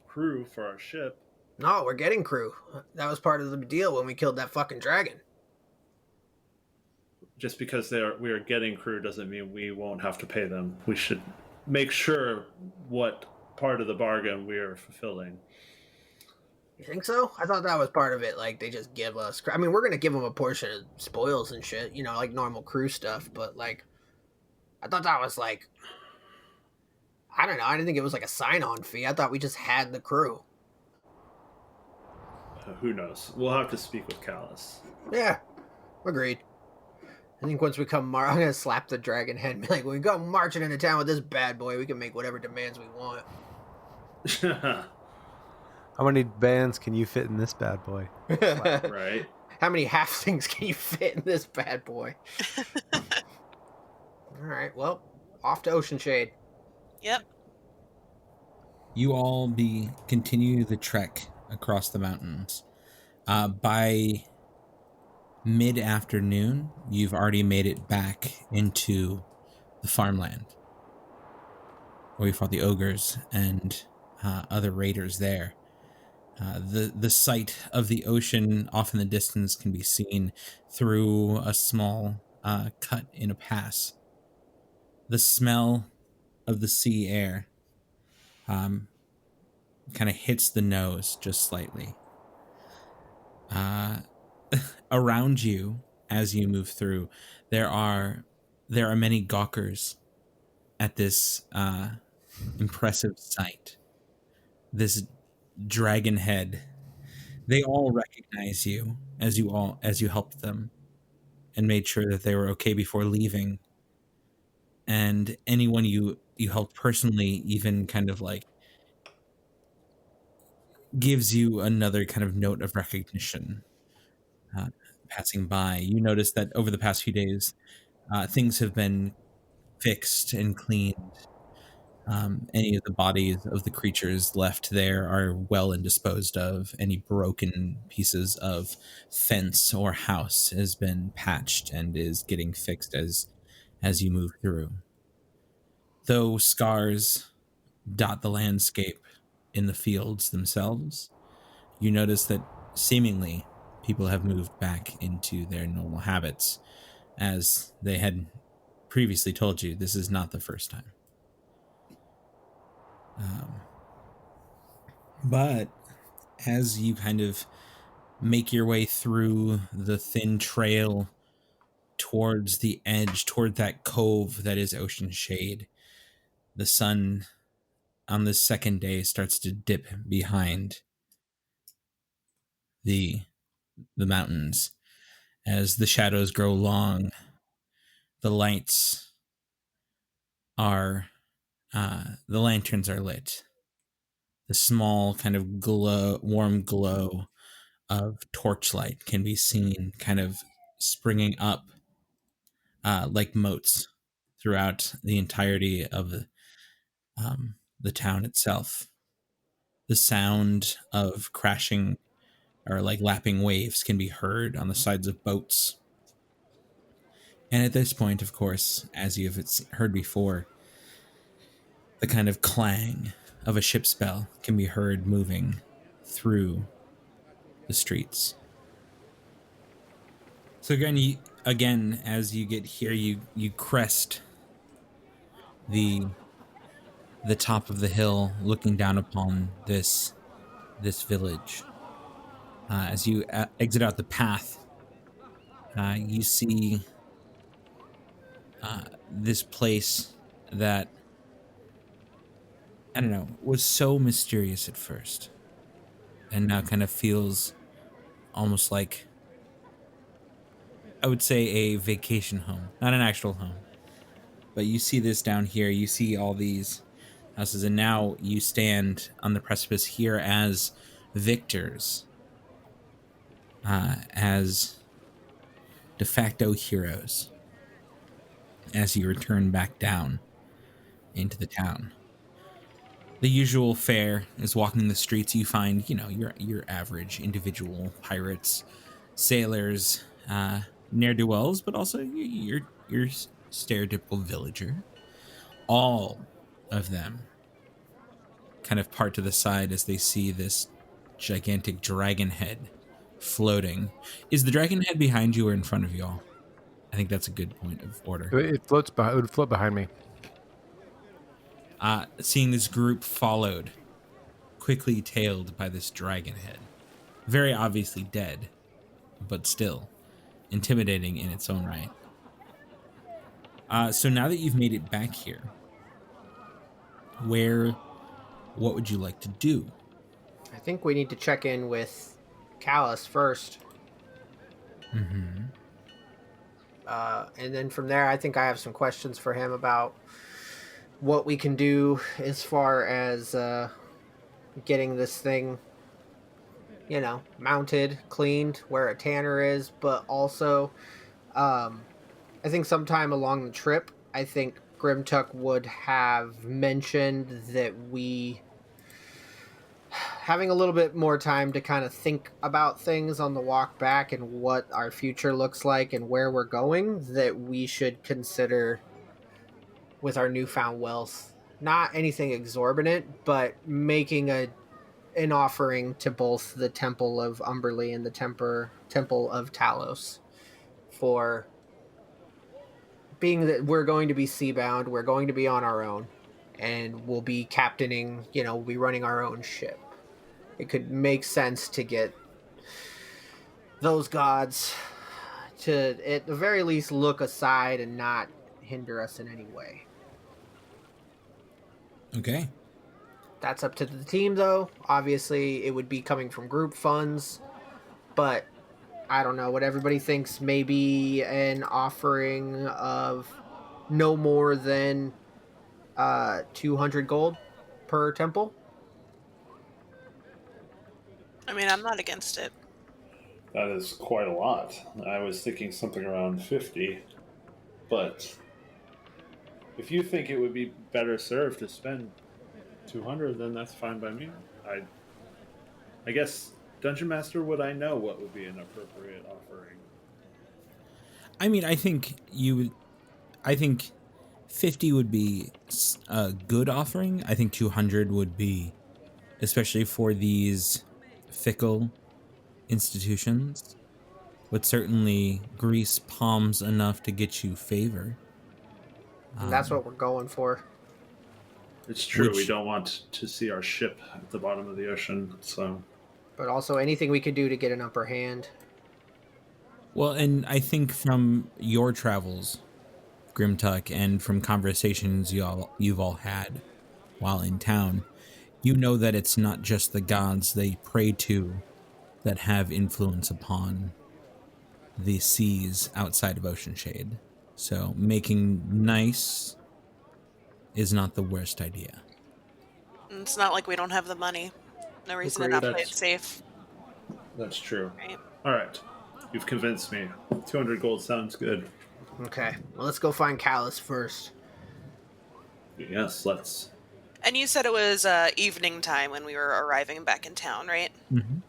crew for our ship. No, we're getting crew. That was part of the deal when we killed that fucking dragon. Just because we are getting crew doesn't mean we won't have to pay them. We should make sure what part of the bargain we are fulfilling. You think so? I thought that was part of it. Like, they just give us... I mean, we're going to give them a portion of spoils and shit, like normal crew stuff, but, like, I thought that was, like... I don't know. I didn't think it was, like, a sign-on fee. I thought we just had the crew. Who knows? We'll have to speak with Callus. Yeah, agreed. I think once we come... I'm going to slap the dragon head and be like, when we go marching into town with this bad boy, we can make whatever demands we want. How many bands can you fit in this bad boy? Right. How many half-things can you fit in this bad boy? All right, well, off to Oceanshade. Yep. You all continue the trek across the mountains. By mid-afternoon, you've already made it back into the farmland, where you fought the ogres and other raiders there. The sight of the ocean off in the distance can be seen through a small cut in a pass. The smell of the sea air kind of hits the nose just slightly. Around you, as you move through, there are many gawkers at this impressive sight. This dragon head. They all recognize you as you helped them and made sure that they were okay before leaving. And anyone you helped personally even kind of like gives you another kind of note of recognition. Passing by, you notice that over the past few days, things have been fixed and cleaned. Any of the bodies of the creatures left there are well and disposed of. Any broken pieces of fence or house has been patched and is getting fixed as you move through. Though scars dot the landscape in the fields themselves, you notice that seemingly people have moved back into their normal habits. As they had previously told you, this is not the first time. But as you kind of make your way through the thin trail towards the edge, toward that cove that is Oceanshade, the sun on the second day starts to dip behind the mountains. As the shadows grow long, the lights are, the lanterns are lit. The small kind of warm glow of torchlight can be seen kind of springing up like moats throughout the entirety of the town itself. The sound of crashing or like lapping waves can be heard on the sides of boats. And at this point, of course, as you have heard before, the kind of clang of a ship's bell can be heard moving through the streets. So again, as you get here, you crest the top of the hill, looking down upon this village. As you exit out the path, you see this place that, I don't know, was so mysterious at first, and now kind of feels almost like I would say a vacation home, not an actual home. But you see this down here. You see all these houses, and now you stand on the precipice here as victors, as de facto heroes, as you return back down into the town. The usual fare is walking the streets. You find, your average individual pirates, sailors, ne'er-do-wells, but also your stereotypical villager. All of them kind of part to the side as they see this gigantic dragon head floating. Is the dragon head behind you or in front of you all? I think that's a good point of order. It floats behind. It would float behind me. Seeing this group followed, quickly tailed by this dragon head. Very obviously dead, but still intimidating in its own right. So now that you've made it back here, what would you like to do? I think we need to check in with Callus first. Mm-hmm. And then from there, I think I have some questions for him about what we can do as far as getting this thing, mounted, cleaned, where a tanner is, but also I think sometime along the trip, I think Grimtuck would have mentioned that we having a little bit more time to kind of think about things on the walk back and what our future looks like and where we're going, that we should consider with our newfound wealth. Not anything exorbitant, but making an offering to both the Temple of Umberly and the Temple of Talos for being that we're going to be seabound, we're going to be on our own, and we'll be captaining, we'll be running our own ship. It could make sense to get those gods to, at the very least, look aside and not hinder us in any way. Okay. That's up to the team, though. Obviously, it would be coming from group funds, but I don't know what everybody thinks. Maybe an offering of no more than 200 gold per temple. I mean, I'm not against it. That is quite a lot. I was thinking something around 50. But if you think it would be better served to spend 200, then that's fine by me. I guess, Dungeon Master, would I know what would be an appropriate offering? I mean, I think 50 would be a good offering. I think 200 would be, especially for these fickle institutions, would certainly grease palms enough to get you favor. And that's what we're going for. It's true, we don't want to see our ship at the bottom of the ocean, so... But also anything we could do to get an upper hand. Well, and I think from your travels, Grimtuck, and from conversations you've all had while in town, you know that it's not just the gods they pray to that have influence upon the seas outside of Oceanshade. So making nice is not the worst idea. It's not like we don't have the money. No reason to not play it safe. That's true. Right. All right. You've convinced me. 200 gold sounds good. Okay. Well, let's go find Callus first. Yes, let's. And you said it was evening time when we were arriving back in town, right? Mm-hmm.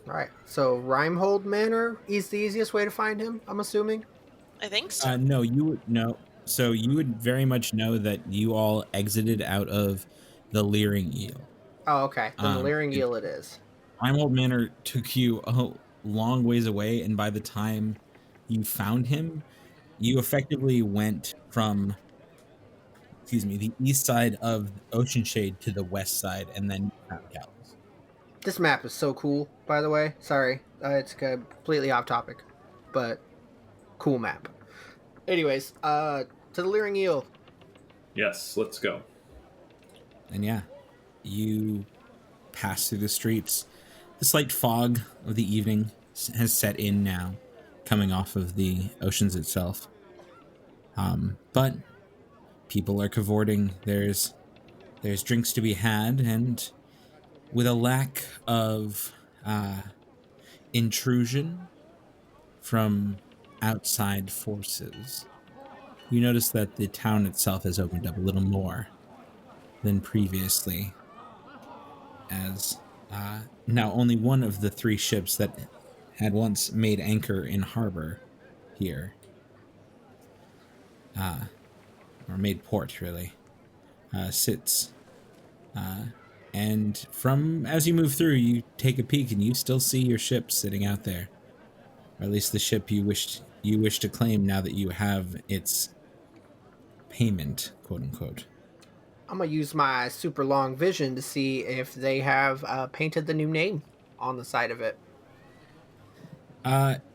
All right. So Rimehold Manor is the easiest way to find him, I'm assuming? I think so. No, you would know. So you would very much know that you all exited out of the Leering Eel. Oh, okay. Then the Leering Eel it is. Rimehold Manor took you a long ways away, and by the time you found him, you effectively went from, the east side of Oceanshade to the west side, and then you found Callus. This map is so cool, by the way. Sorry, it's completely off topic, but cool map. Anyways, to the Leering Eel. Yes, let's go. And yeah, you pass through the streets. The slight fog of the evening has set in now, coming off of the oceans itself. But people are cavorting. There's drinks to be had, and with a lack of intrusion from outside forces, you notice that the town itself has opened up a little more than previously, as now only one of the 3 ships that had once made anchor in harbor here, or made port really, sits. And from as you move through, you take a peek and you still see your ship sitting out there, or at least the ship you wish to claim now that you have its payment, quote unquote. I'm gonna use my super long vision to see if they have painted the new name on the side of it.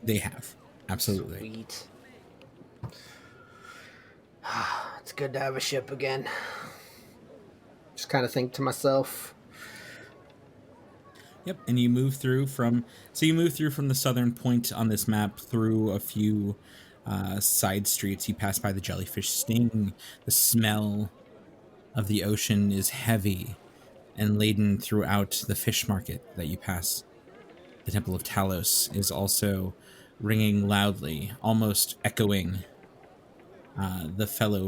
They have, absolutely. Sweet. It's good to have a ship again. Just kind of think to myself. Yep, and you move through from the southern point on this map through a few side streets. You pass by the jellyfish sting. The smell of the ocean is heavy and laden throughout the fish market that you pass. The Temple of Talos is also ringing loudly, almost echoing the fellow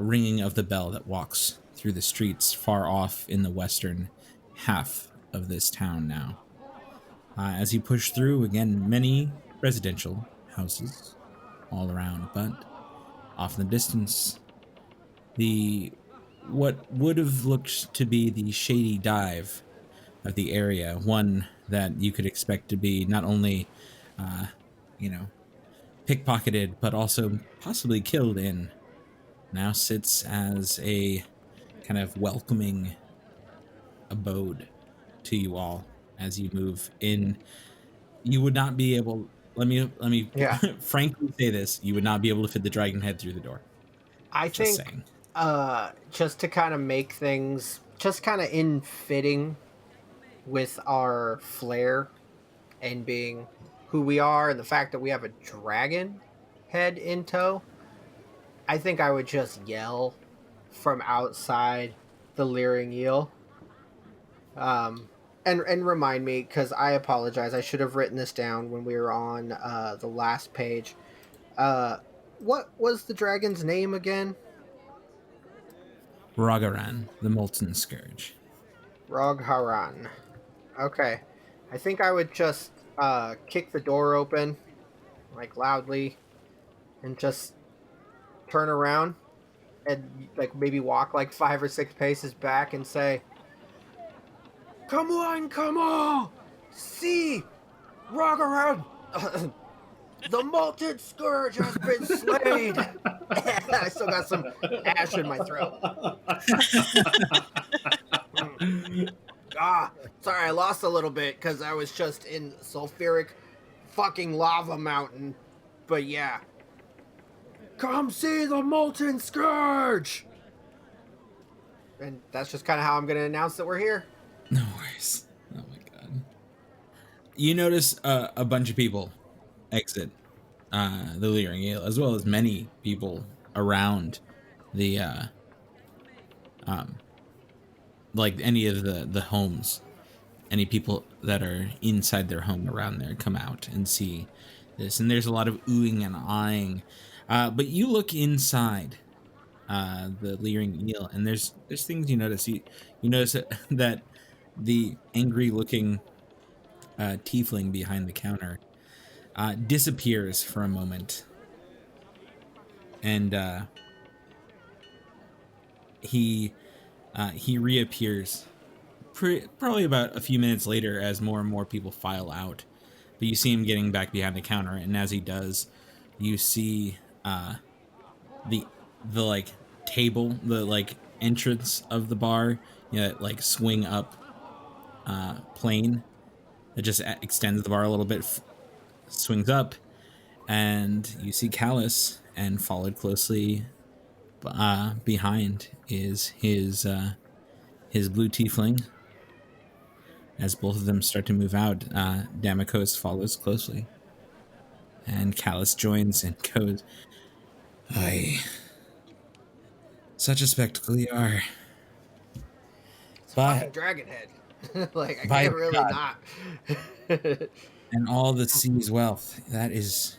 ringing of the bell that walks through the streets far off in the western half of this town now. As you push through, again, many residential houses all around, but off in the distance, what would have looked to be the shady dive of the area, one that you could expect to be not only, pickpocketed, but also possibly killed in, now sits as a kind of welcoming abode to you all as you move in. You would not be able, let me Yeah. frankly say this, you would not be able to fit the dragon head through the door. I Just think saying. just to kind of make things just kind of in fitting with our flair and being who we are and the fact that we have a dragon head in tow, I think I would just yell from outside the Leering Eel. And remind me, because I apologize, I should have written this down when we were on the last page. What was the dragon's name again? Ragaran, the Molten Scourge. Rogharan. Okay. I think I would just kick the door open, like loudly, and just turn around and like maybe walk like 5 or 6 paces back and say, "Come on! See! Rogharan! The Molten Scourge has been slain!" I still got some ash in my throat. Sorry, I lost a little bit because I was just in sulfuric fucking lava mountain. But yeah. Come see the Molten Scourge! And that's just kind of how I'm going to announce that we're here. No worries. Oh my god. You notice a bunch of people exit the Leering Eel, as well as many people around the like any of the homes. Any people that are inside their home around there come out and see this, and there's a lot of oohing and eyeing. But you look inside the Leering Eel, and there's things you notice. You notice that the angry-looking tiefling behind the counter disappears for a moment, and he reappears probably about a few minutes later as more and more people file out. But you see him getting back behind the counter, and as he does, you see the like table, the like entrance of the bar, like swing up plane that just extends the bar a little bit, swings up, and you see Callus, and followed closely behind is his blue tiefling, As both of them start to move out, Damokos follows closely. And Callus joins and goes, "Aye. Such a spectacle you are. It's a But fucking dragon head. Like, I by can't really God, not. and all the sea's wealth, that is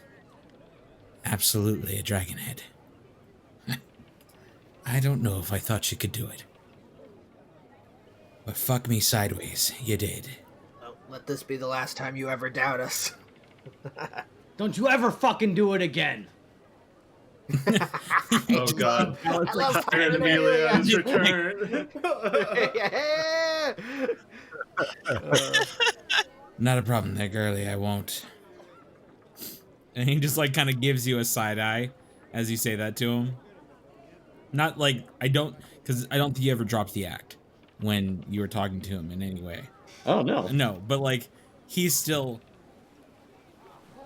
absolutely a dragon head. I don't know if I thought you could do it. But fuck me sideways, you did." Well, let this be the last time you ever doubt us. Don't you ever fucking do it again. Oh God! I love And fucking Amelia has Amelia. returned. Yeah. Not a problem there, girlie, I won't. And he just like kind of gives you a side eye as you say that to him. Not like because I don't think you ever dropped the act when you were talking to him in any way. Oh no. No, but like he's still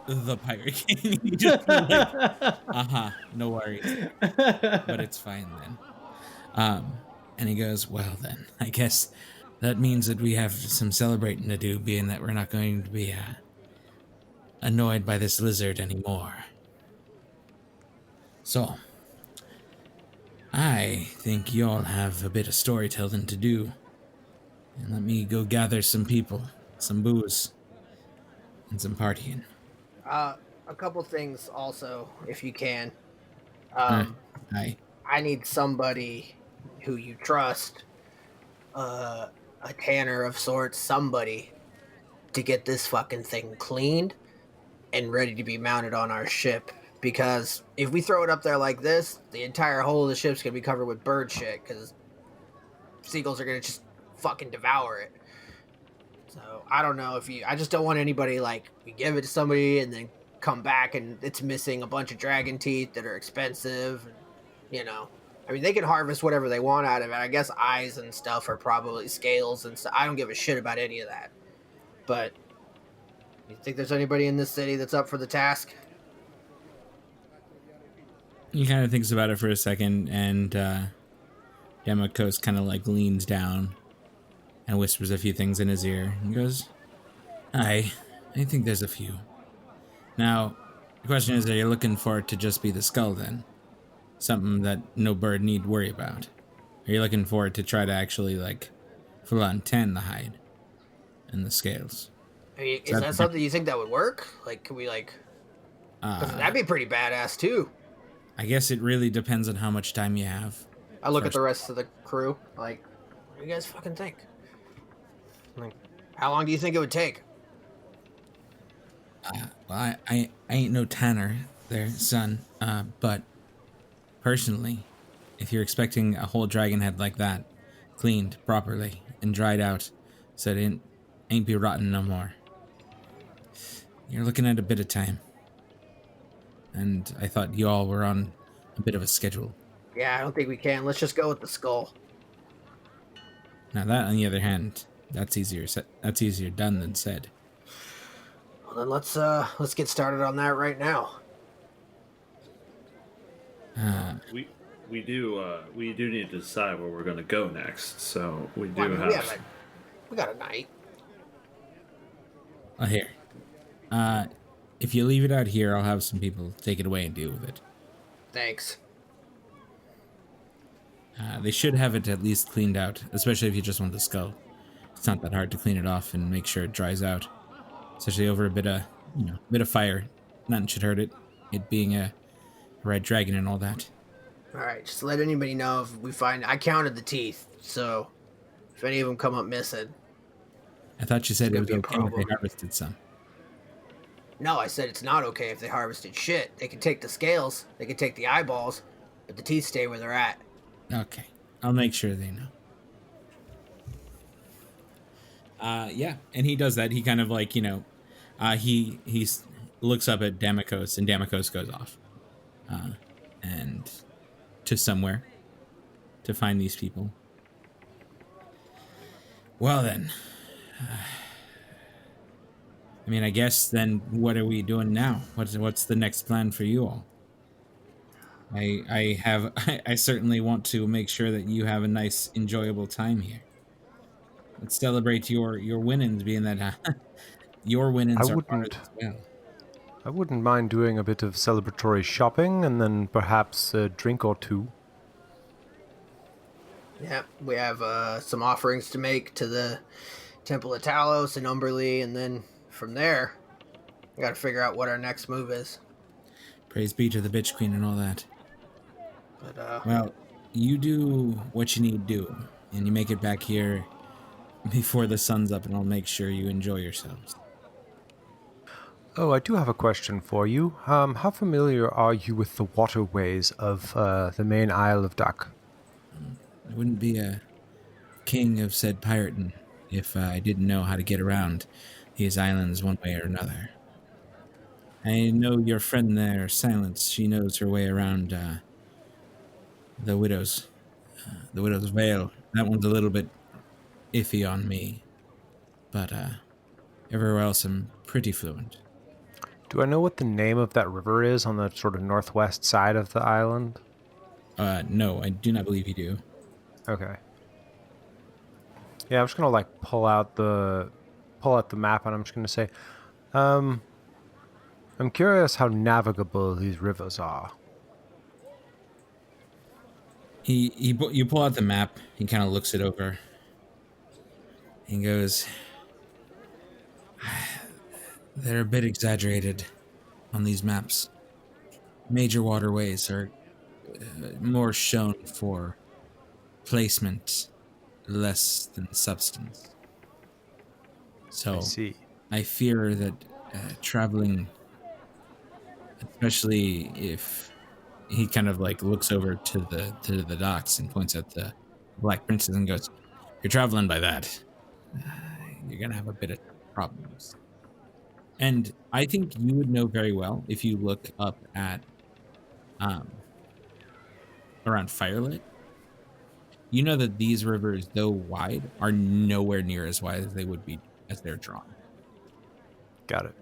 the pirate king. He just like, no worries. But it's fine then. And he goes, "Well then, I guess that means that we have some celebrating to do, being that we're not going to be annoyed by this lizard anymore. So, I think you all have a bit of storytelling to do. And let me go gather some people, some booze, and some partying." A couple things also, if you can. Aye. I need somebody who you trust, a tanner of sorts, somebody to get this fucking thing cleaned and ready to be mounted on our ship. Because if we throw it up there like this, the entire hull of the ship's gonna be covered with bird shit, because seagulls are gonna just fucking devour it. So I don't know if I just don't want anybody, like, we give it to somebody and then come back and it's missing a bunch of dragon teeth that are expensive. And, you know, I mean, they can harvest whatever they want out of it. I guess eyes and stuff are probably scales and stuff. I don't give a shit about any of that. But you think there's anybody in this city that's up for the task? He kind of thinks about it for a second, and Demokos kind of like leans down and whispers a few things in his ear. He goes, "Aye, I think there's a few. Now, the question is, are you looking for it to just be the skull then? Something that no bird need worry about? Are you looking for it to try to actually, like, full on tan the hide and the scales?" I mean, is that something you think that would work? Like, can we, like... 'cause that'd be pretty badass, too. I guess it really depends on how much time you have. I look at the rest of the crew, like, what do you guys fucking think? Like, how long do you think it would take? Well, I ain't no tanner there, son. But personally, if you're expecting a whole dragon head like that, cleaned properly and dried out, so it ain't be rotten no more, you're looking at a bit of time. And I thought you all were on a bit of a schedule. Yeah, I don't think we can. Let's just go with the skull. Now that, on the other hand, that's easier done than said. Well, then let's get started on that right now. We do need to decide where we're going to go next. So we do Well, I mean, have. we got a night. Oh, here. If you leave it out here, I'll have some people take it away and deal with it. Thanks. They should have it at least cleaned out, especially if you just want the skull. It's not that hard to clean it off and make sure it dries out, especially over a bit of fire. Nothing should hurt it. It being a red dragon and all that. All right, just let anybody know if we find. I counted the teeth, so if any of them come up missing. I thought you said it was gonna be a okay if they problem. harvested some. No, I said it's not okay if they harvested shit. They can take the scales, they can take the eyeballs, but the teeth stay where they're at. Okay, I'll make sure they know. Yeah, and he does that. He kind of like, he looks up at Damokos, and Damokos goes off, and to somewhere to find these people. Well then, I mean, I guess then what are we doing now? What's the next plan for you all? I certainly want to make sure that you have a nice, enjoyable time here. Let's celebrate your winnings, being that your winnings are ours as well. I wouldn't mind doing a bit of celebratory shopping and then perhaps a drink or two. Yeah, we have some offerings to make to the Temple of Talos and Umberly, and then from there, we got to figure out what our next move is. Praise be to the bitch queen and all that. But Well, you do what you need to do, and you make it back here before the sun's up, and I'll make sure you enjoy yourselves. Oh, I do have a question for you. How familiar are you with the waterways of the main Isle of Dak? I wouldn't be a king of said pirating if I didn't know how to get around these islands one way or another. I know your friend there, Silence. She knows her way around the Widow's Veil. That one's a little bit iffy on me, but everywhere else I'm pretty fluent. Do I know what the name of that river is on the sort of northwest side of the island? No, I do not believe you do. Okay. Yeah, I'm just gonna like pull out the map, and I'm just gonna say, I'm curious how navigable these rivers are. You pull out the map. He kind of looks it over. He goes, "They're a bit exaggerated on these maps. Major waterways are more shown for placement, less than substance. So I see. I fear that traveling, especially if he kind of like looks over to the docks and points at the Black Princess and goes, "You're traveling by that. You're gonna have a bit of problems." And I think you would know very well if you look up at around Firelit. You know that these rivers, though wide, are nowhere near as wide as they would be as they're drawn. Got it.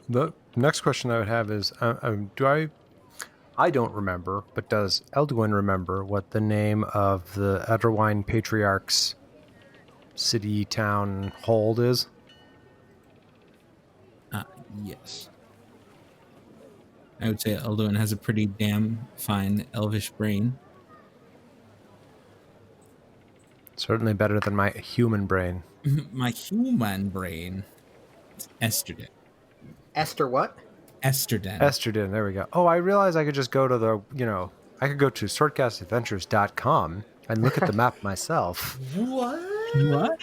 The next question I would have is, I don't remember, but does Eldwin remember what the name of the Edderwine Patriarch's city, town, hold is? Yes. I would say Elduin has a pretty damn fine elvish brain. Certainly better than my human brain. My human brain. It's Esterden. Esther, what? Esterden. Esterden, there we go. Oh, I realized I could just go to I could go to swordcastadventures.com and look at the map myself. What? What?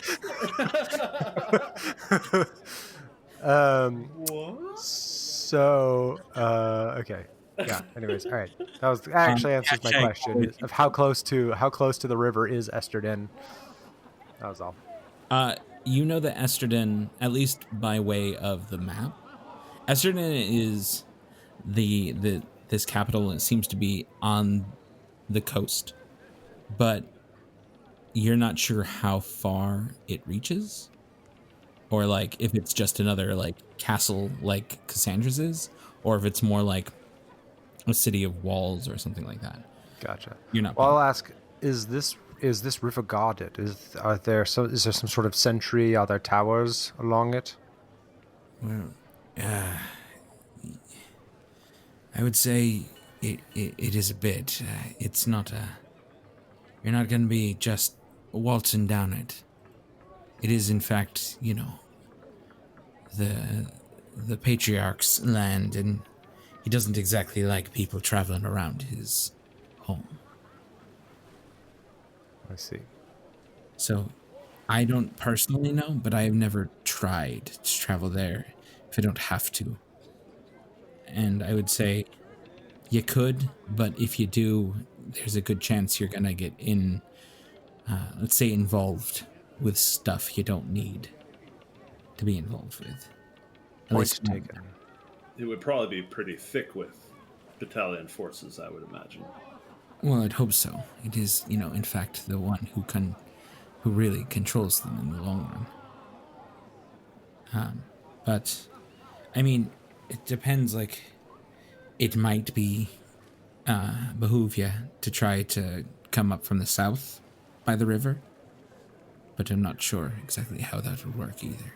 So, okay. Yeah, anyways, all right. That actually answers my question of how close to the river is Esterden. That was all. You know that Esterden, at least by way of the map, Esterden is this capital, and it seems to be on the coast, but you're not sure how far it reaches, or like if it's just another like castle like Cassandra's is, or if it's more like a city of walls or something like that. Gotcha. You're not. Well, I'll ask: Is this river guarded? Is there some sort of sentry? Are there towers along it? Well, I would say it is a bit. It's not a. You're not going to be just waltzing down it. It is, in fact, the patriarch's land, and he doesn't exactly like people traveling around his home. I see. So, I don't personally know, but I have never tried to travel there if I don't have to. And I would say you could, but if you do, there's a good chance you're gonna get let's say involved with stuff you don't need to be involved with. Point taken. It would probably be pretty thick with battalion forces, I would imagine. Well, I'd hope so. It is, in fact, the one who really controls them in the long run. But, I mean, it depends. Like, it might be behoove you to try to come up from the south by the river, but I'm not sure exactly how that would work either.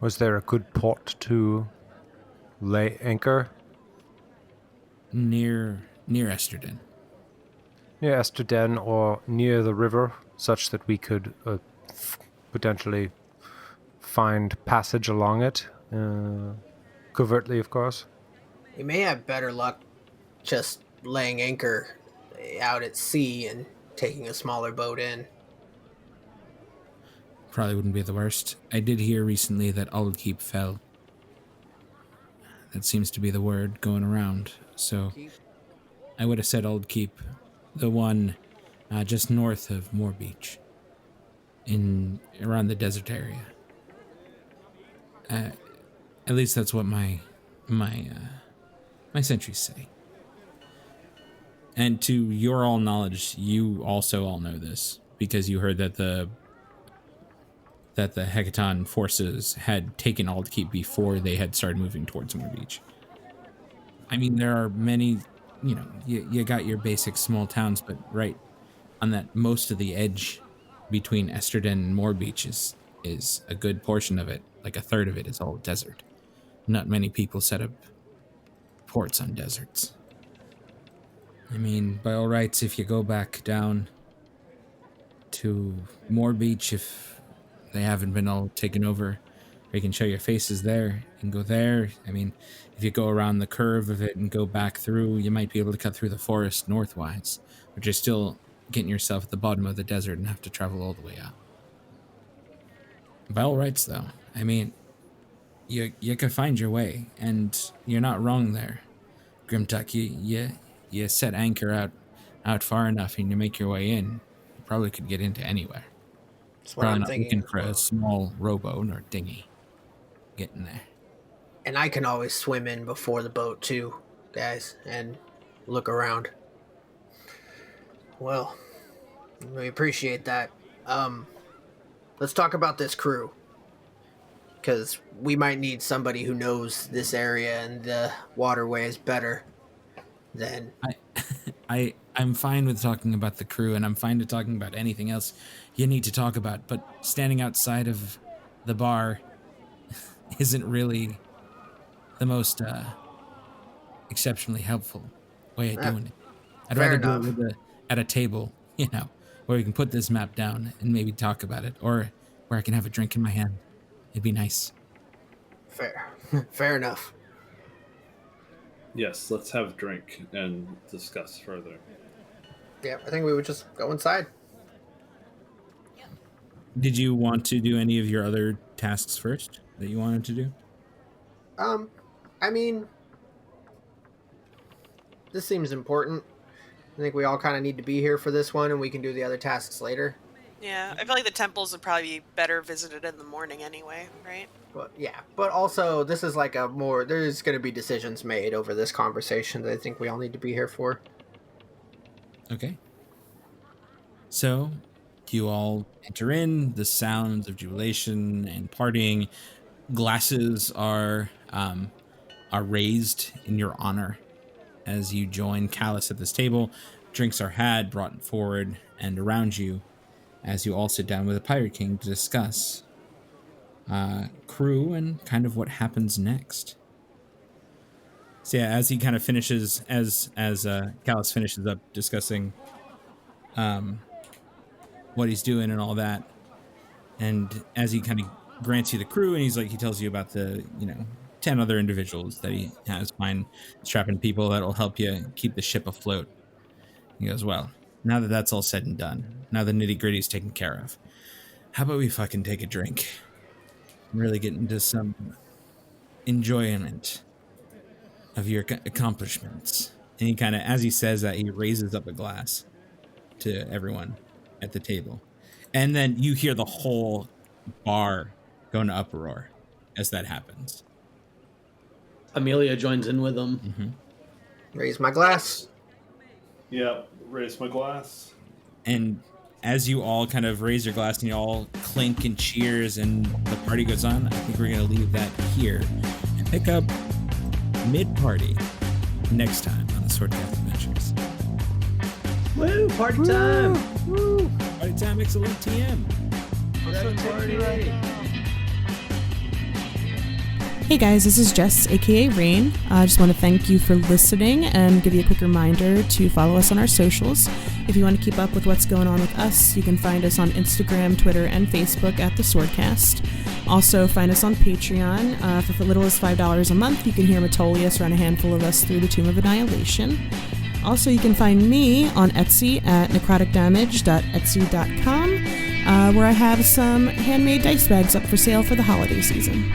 Was there a good port to lay anchor? Near Esterden. Near Esterden or near the river, such that we could potentially find passage along it, covertly, of course. We may have better luck just laying anchor out at sea and taking a smaller boat in. Probably wouldn't be the worst. I did hear recently that Aldkeep fell. That seems to be the word going around. So I would have said Aldkeep, the one just north of Moor Beach, around the desert area. At least that's what my sentries say. And to your all knowledge, you also all know this because you heard that the Hecaton forces had taken Aldkeep before they had started moving towards Moor Beach. I mean, there are many, you got your basic small towns, but right on that most of the edge between Esterden and Moor Beach is a good portion of it, like a third of it is all desert. Not many people set up ports on deserts. I mean, by all rights, if you go back down to Moor Beach, if they haven't been all taken over, you can show your faces there and go there. I mean, if you go around the curve of it and go back through, you might be able to cut through the forest northwise, but you're still getting yourself at the bottom of the desert and have to travel all the way up. By all rights, though, I mean, you can find your way, and you're not wrong there. Grimtuck, you set anchor out far enough and you make your way in, you probably could get into anywhere. That's what Probably I'm not thinking. looking for a small rowboat or dinghy. Getting there. And I can always swim in before the boat too, guys, and look around. Well, we appreciate that. Let's talk about this crew. Because we might need somebody who knows this area and the waterways better than... I'm fine with talking about the crew, and I'm fine to talking about anything else you need to talk about, but standing outside of the bar isn't really the most exceptionally helpful way of doing it. I'd rather do it at a table, where we can put this map down and maybe talk about it, or where I can have a drink in my hand. It'd be nice. Fair enough. Yes, let's have a drink and discuss further. Yeah, I think we would just go inside. Did you want to do any of your other tasks first that you wanted to do? I mean, this seems important. I think we all kind of need to be here for this one, and we can do the other tasks later. Yeah, I feel like the temples would probably be better visited in the morning anyway, right? But also this is like there's going to be decisions made over this conversation that I think we all need to be here for. Okay. So, you all enter in, the sounds of jubilation and partying. Glasses are raised in your honor as you join Callus at this table. Drinks are had, brought forward, and around you as you all sit down with the Pirate King to discuss crew and kind of what happens next. So yeah, as he kind of finishes, as Callus finishes up discussing what he's doing and all that, and as he kind of grants you the crew, and he tells you about the 10 other individuals that he has, fine strapping people that'll help you keep the ship afloat. He goes, well, now that that's all said and done, now the nitty gritty is taken care of, how about we fucking take a drink and really get into some enjoyment of your accomplishments? And he kind of, as he says that, he raises up a glass to everyone at the table. And then you hear the whole bar go into uproar as that happens. Amelia joins in with them. Mm-hmm. Raise my glass. Yeah, raise my glass. And as you all kind of raise your glass and you all clink and cheers and the party goes on, I think we're going to leave that here and pick up mid-party next time on the Swordcast Adventures. Woo, party time! Woo! Party time, excellent TM. Hey guys, this is Jess, aka Rain. I just want to thank you for listening and give you a quick reminder to follow us on our socials. If you want to keep up with what's going on with us, you can find us on Instagram, Twitter, and Facebook at The Swordcast. Also, find us on Patreon. For as little as $5 a month, you can hear Metolius run a handful of us through the Tomb of Annihilation. Also, you can find me on Etsy at necroticdamage.etsy.com, where I have some handmade dice bags up for sale for the holiday season.